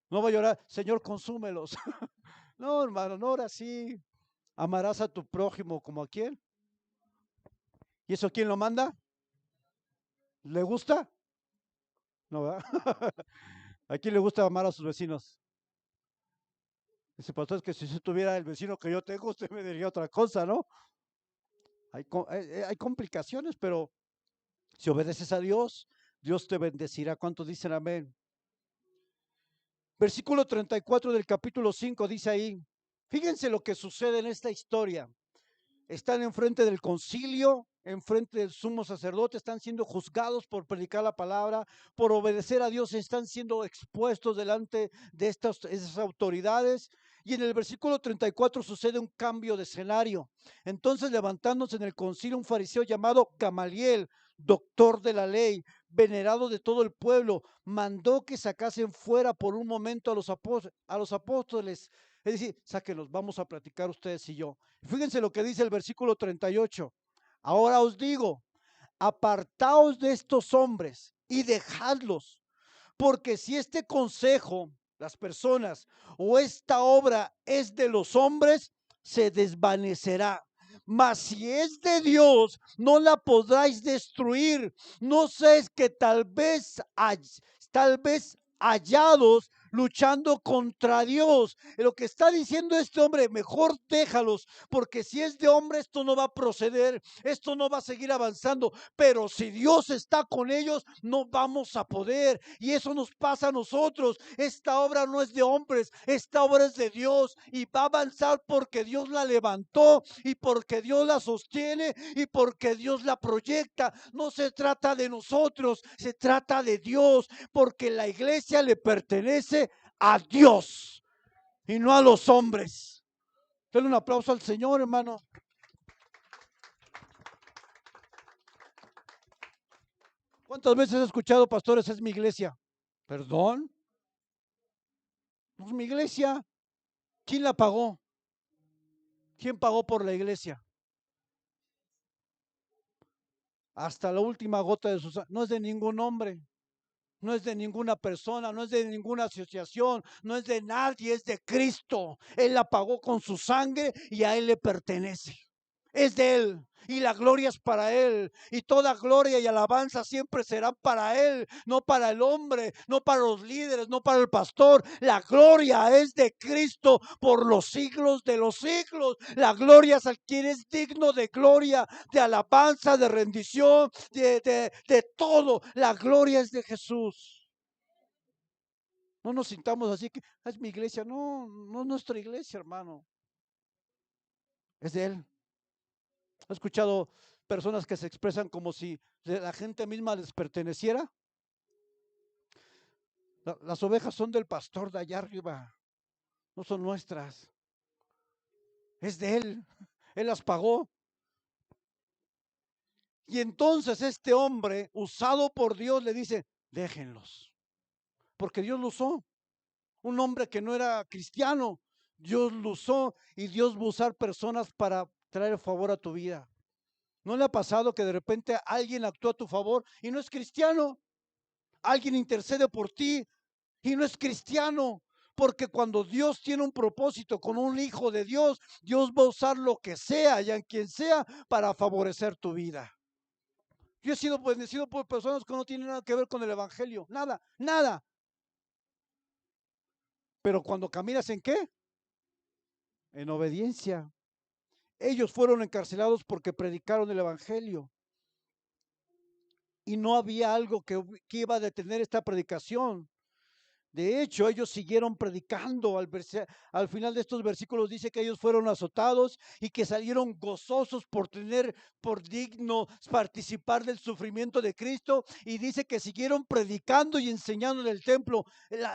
No va a llorar, Señor, consúmelos. No, hermano, no, ahora sí. Amarás a tu prójimo como a quién. ¿Y eso quién lo manda? ¿Le gusta? No, ¿verdad? ¿A quién le gusta amar a sus vecinos? Dice, pastor, es que si usted tuviera el vecino que yo tengo, usted me diría otra cosa, ¿no? Hay complicaciones, pero si obedeces a Dios, Dios te bendecirá. ¿Cuántos dicen amén? Versículo 34 del capítulo 5 dice ahí, fíjense lo que sucede en esta historia. Están enfrente del concilio, enfrente del sumo sacerdote, están siendo juzgados por predicar la palabra, por obedecer a Dios, están siendo expuestos delante de esas autoridades. Y en el versículo 34 sucede un cambio de escenario. Entonces, levantándose en el concilio un fariseo llamado Gamaliel, doctor de la ley, venerado de todo el pueblo, mandó que sacasen fuera por un momento a los apóstoles. Es decir, sáquenlos, vamos a platicar ustedes y yo. Fíjense lo que dice el versículo 38. Ahora os digo, apartaos de estos hombres y dejadlos, porque si este consejo, las personas, o esta obra es de los hombres, se desvanecerá. Mas si es de Dios, no la podráis destruir. No sé, que tal vez hallados luchando contra Dios. Lo que está diciendo este hombre, mejor déjalos, porque si es de hombre esto no va a proceder, esto no va a seguir avanzando, pero si Dios está con ellos, no vamos a poder. Y eso nos pasa a nosotros. Esta obra no es de hombres, esta obra es de Dios y va a avanzar porque Dios la levantó y porque Dios la sostiene y porque Dios la proyecta. No se trata de nosotros, se trata de Dios, porque la iglesia le pertenece a Dios y no a los hombres. Denle un aplauso al Señor, hermano. ¿Cuántas veces he escuchado, pastores, es mi iglesia? ¿Perdón? No es mi iglesia. ¿Quién la pagó? ¿Quién pagó por la iglesia? Hasta la última gota de su sangre. No es de ningún hombre, no es de ninguna persona, no es de ninguna asociación, no es de nadie, es de Cristo. Él la pagó con su sangre y a Él le pertenece. es de Él y la gloria es para Él, y toda gloria y alabanza siempre será para Él, no para el hombre, no para los líderes, no para el pastor. La gloria es de Cristo por los siglos de los siglos. La gloria es a quien es digno de gloria, de alabanza, de rendición, de todo. La gloria es de Jesús. No nos sintamos así que es mi iglesia. No, no es nuestra iglesia, hermano. Es de Él. He escuchado personas que se expresan como si la gente misma les perteneciera. Las ovejas son del pastor de allá arriba, no son nuestras. Es de Él. Él las pagó. Y entonces este hombre, usado por Dios, le dice, déjenlos. Porque Dios lo usó. Un hombre que no era cristiano, Dios lo usó, y Dios va a usar personas para traer favor a tu vida. ¿No le ha pasado que de repente alguien actúa a tu favor y no es cristiano? Alguien intercede por ti y no es cristiano. Porque cuando Dios tiene un propósito con un hijo de Dios, Dios va a usar lo que sea y a quien sea para favorecer tu vida. Yo he sido bendecido por personas que no tienen nada que ver con el evangelio. Nada, nada. Pero cuando caminas ¿en qué? En obediencia. Ellos fueron encarcelados porque predicaron el evangelio. Y no había algo que iba a detener esta predicación. De hecho, ellos siguieron predicando. Al final de estos versículos dice que ellos fueron azotados y que salieron gozosos por tener por digno participar del sufrimiento de Cristo. Y dice que siguieron predicando y enseñando en el templo.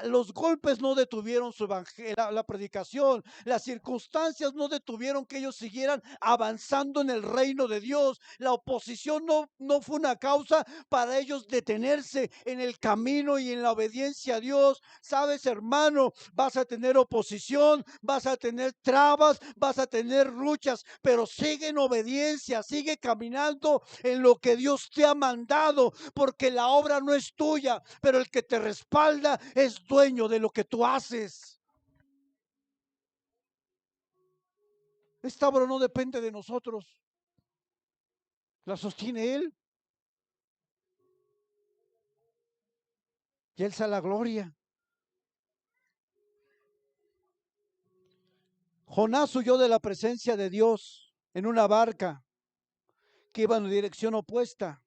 Los golpes no detuvieron su evangelio, la predicación. Las circunstancias no detuvieron que ellos siguieran avanzando en el reino de Dios. La oposición no fue una causa para ellos detenerse en el camino y en la obediencia a Dios. Sabes, hermano, vas a tener oposición, vas a tener trabas, vas a tener luchas, pero sigue en obediencia, sigue caminando en lo que Dios te ha mandado, porque la obra no es tuya, pero el que te respalda es dueño de lo que tú haces. Esta obra no depende de nosotros, la sostiene Él. Y Él sea la gloria. Jonás huyó de la presencia de Dios en una barca que iba en dirección opuesta.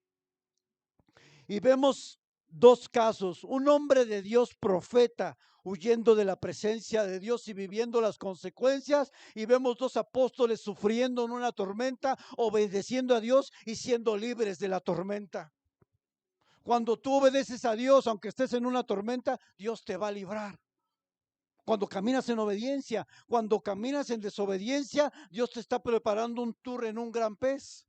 Y vemos dos casos: un hombre de Dios, profeta, huyendo de la presencia de Dios y viviendo las consecuencias, y vemos dos apóstoles sufriendo en una tormenta, obedeciendo a Dios y siendo libres de la tormenta. Cuando tú obedeces a Dios, aunque estés en una tormenta, Dios te va a librar. Cuando caminas en obediencia, cuando caminas en desobediencia, Dios te está preparando un tour en un gran pez.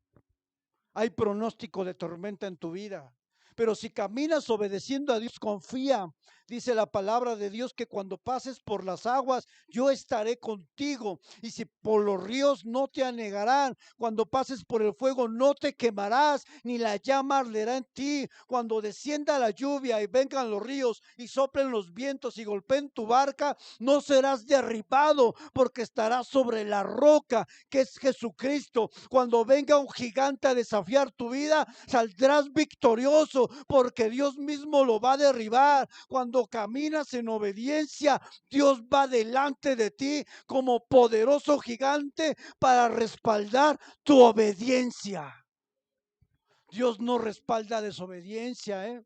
Hay pronóstico de tormenta en tu vida. Pero si caminas obedeciendo a Dios, confía. Dice la palabra de Dios que cuando pases por las aguas, yo estaré contigo. Y si por los ríos, no te anegarán. Cuando pases por el fuego, no te quemarás, ni la llama arderá en ti. Cuando descienda la lluvia y vengan los ríos y soplen los vientos y golpeen tu barca, no serás derribado, porque estarás sobre la roca que es Jesucristo. Cuando venga un gigante a desafiar tu vida, saldrás victorioso, porque Dios mismo lo va a derribar. Cuando caminas en obediencia, Dios va delante de ti como poderoso gigante para respaldar tu obediencia. Dios no respalda desobediencia, ¿eh?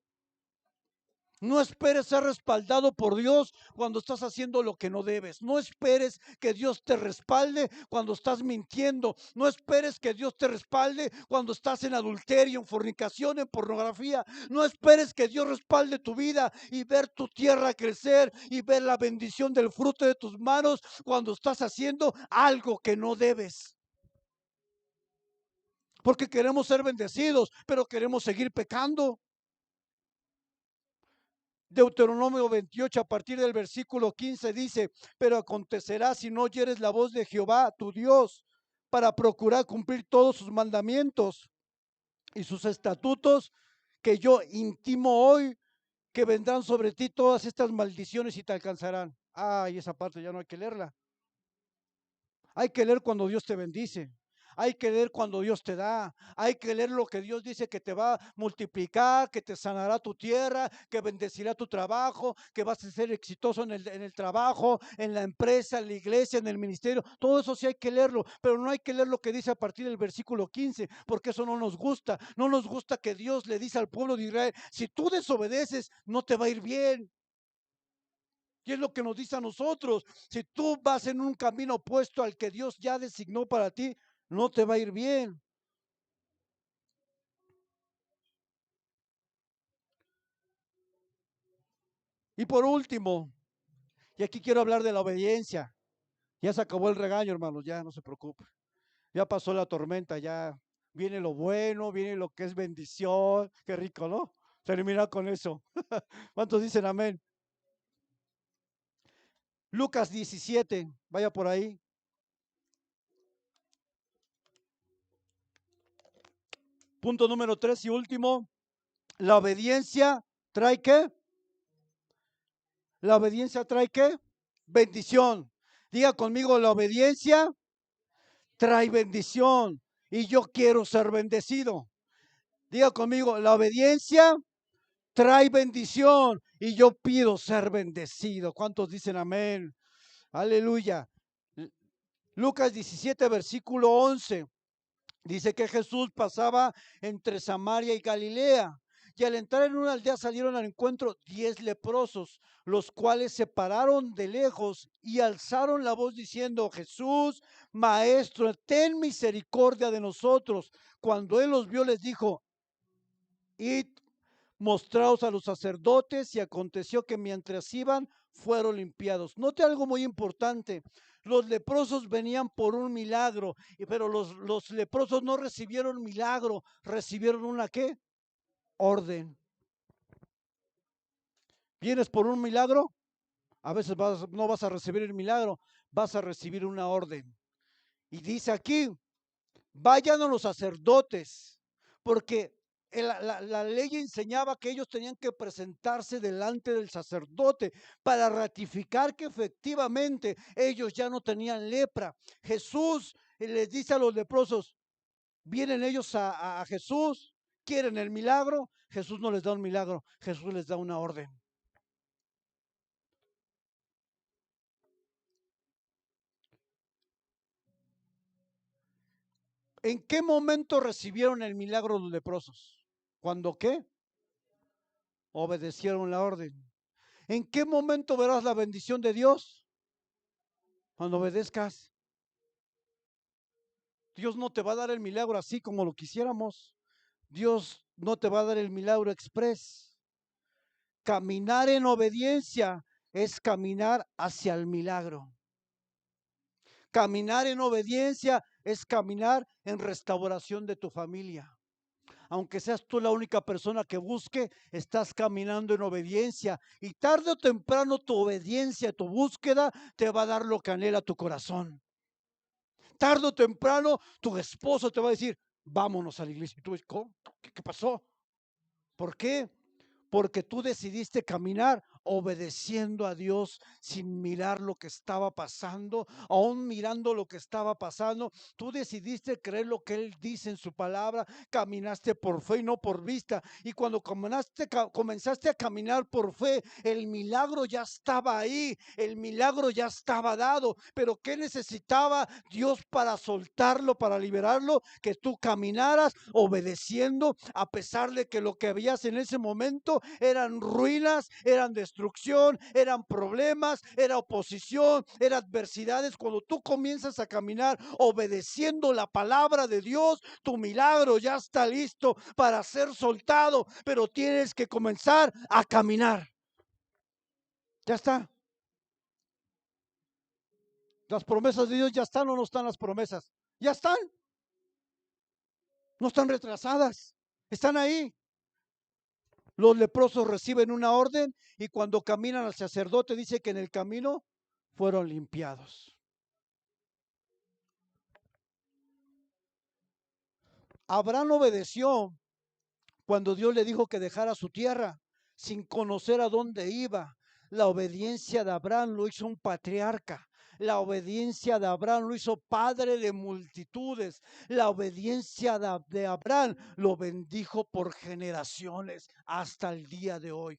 No esperes ser respaldado por Dios cuando estás haciendo lo que no debes. No esperes que Dios te respalde cuando estás mintiendo. No esperes que Dios te respalde cuando estás en adulterio, en fornicación, en pornografía. No esperes que Dios respalde tu vida y ver tu tierra crecer y ver la bendición del fruto de tus manos cuando estás haciendo algo que no debes. Porque queremos ser bendecidos, pero queremos seguir pecando. Deuteronomio 28, a partir del versículo 15 dice: pero acontecerá, si no oyeres la voz de Jehová tu Dios, para procurar cumplir todos sus mandamientos y sus estatutos que yo intimo hoy, que vendrán sobre ti todas estas maldiciones y te alcanzarán. Ay, esa parte ya no hay que leerla. Hay que leer cuando Dios te bendice. Hay que leer cuando Dios te da. Hay que leer lo que Dios dice que te va a multiplicar, que te sanará tu tierra, que bendecirá tu trabajo, que vas a ser exitoso en el trabajo, en la empresa, en la iglesia, en el ministerio. Todo eso sí hay que leerlo, pero no hay que leer lo que dice a partir del versículo 15, porque eso no nos gusta. No nos gusta que Dios le dice al pueblo de Israel, si tú desobedeces, no te va a ir bien. Y es lo que nos dice a nosotros. Si tú vas en un camino opuesto al que Dios ya designó para ti, no te va a ir bien. Y por último, y aquí quiero hablar de la obediencia. Ya se acabó el regaño, hermanos, ya no se preocupe. Ya pasó la tormenta, ya viene lo bueno, viene lo que es bendición. Qué rico, ¿no? Termina con eso. ¿Cuántos dicen amén? Lucas 17, vaya por ahí. Punto número 3 y último. La obediencia trae ¿qué? La obediencia trae ¿qué? Bendición. Diga conmigo, la obediencia trae bendición. Y yo quiero ser bendecido. Diga conmigo, la obediencia trae bendición. Y yo pido ser bendecido. ¿Cuántos dicen amén? Aleluya. Lucas 17, versículo 11. Dice que Jesús pasaba entre Samaria y Galilea. Y al entrar en una aldea salieron al encuentro 10 leprosos, los cuales se pararon de lejos y alzaron la voz diciendo, Jesús, Maestro, ten misericordia de nosotros. Cuando él los vio, les dijo, id, mostraos a los sacerdotes, y aconteció que mientras iban, fueron limpiados. Note algo muy importante. Los leprosos venían por un milagro, pero los leprosos no recibieron milagro, recibieron una ¿qué? Orden. ¿Vienes por un milagro? A veces no vas a recibir el milagro, vas a recibir una orden. Y dice aquí, vayan a los sacerdotes, porque la ley enseñaba que ellos tenían que presentarse delante del sacerdote para ratificar que efectivamente ellos ya no tenían lepra. Jesús les dice a los leprosos, vienen ellos a Jesús, quieren el milagro, Jesús no les da un milagro, Jesús les da una orden. ¿En qué momento recibieron el milagro los leprosos? ¿Cuándo qué? Obedecieron la orden. ¿En qué momento verás la bendición de Dios? Cuando obedezcas. Dios no te va a dar el milagro así como lo quisiéramos. Dios no te va a dar el milagro express. Caminar en obediencia es caminar hacia el milagro. Caminar en obediencia es caminar en restauración de tu familia. Aunque seas tú la única persona que busque, estás caminando en obediencia. Y tarde o temprano tu obediencia, tu búsqueda, te va a dar lo que anhela tu corazón. Tarde o temprano tu esposo te va a decir, vámonos a la iglesia. Y tú dices, ¿cómo? ¿Qué pasó? ¿Por qué? Porque tú decidiste caminar obedeciendo a Dios sin mirar lo que estaba pasando, aún mirando lo que estaba pasando. Tú decidiste creer lo que Él dice en su palabra, caminaste por fe y no por vista. Y cuando comenzaste a caminar por fe, el milagro ya estaba ahí, el milagro ya estaba dado. Pero ¿qué necesitaba Dios para soltarlo, para liberarlo? Que tú caminaras obedeciendo, a pesar de que lo que habías en ese momento eran ruinas, eran destrucción, eran problemas, era oposición, eran adversidades. Cuando tú comienzas a caminar obedeciendo la palabra de Dios, tu milagro ya está listo para ser soltado, pero tienes que comenzar a caminar. Ya está. Las promesas de Dios ya están o no están las promesas. Ya están. No están retrasadas. Están ahí. Los leprosos reciben una orden y cuando caminan al sacerdote dice que en el camino fueron limpiados. Abraham obedeció cuando Dios le dijo que dejara su tierra sin conocer a dónde iba. La obediencia de Abraham lo hizo un patriarca. La obediencia de Abraham lo hizo padre de multitudes. La obediencia de Abraham lo bendijo por generaciones hasta el día de hoy.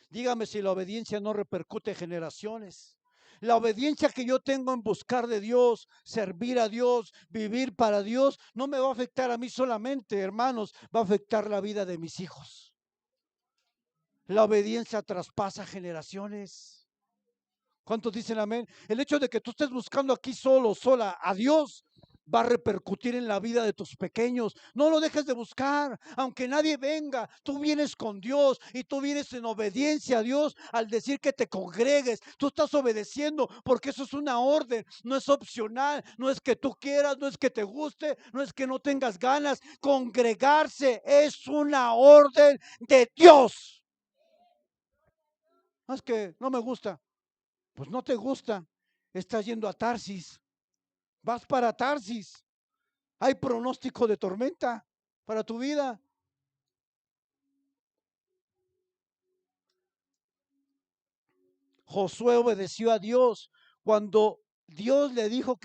Dígame si la obediencia no repercute en generaciones. La obediencia que yo tengo en buscar de Dios, servir a Dios, vivir para Dios, no me va a afectar a mí solamente, hermanos, va a afectar la vida de mis hijos. La obediencia traspasa generaciones. ¿Cuántos dicen amén? El hecho de que tú estés buscando aquí solo, sola a Dios, va a repercutir en la vida de tus pequeños. No lo dejes de buscar, aunque nadie venga. Tú vienes con Dios y tú vienes en obediencia a Dios al decir que te congregues. Tú estás obedeciendo porque eso es una orden, no es opcional, no es que tú quieras, no es que te guste, no es que no tengas ganas. Congregarse es una orden de Dios. No es que no me gusta. Pues no te gusta, estás yendo a Tarsis, vas para Tarsis, hay pronóstico de tormenta para tu vida. Josué obedeció a Dios cuando Dios le dijo que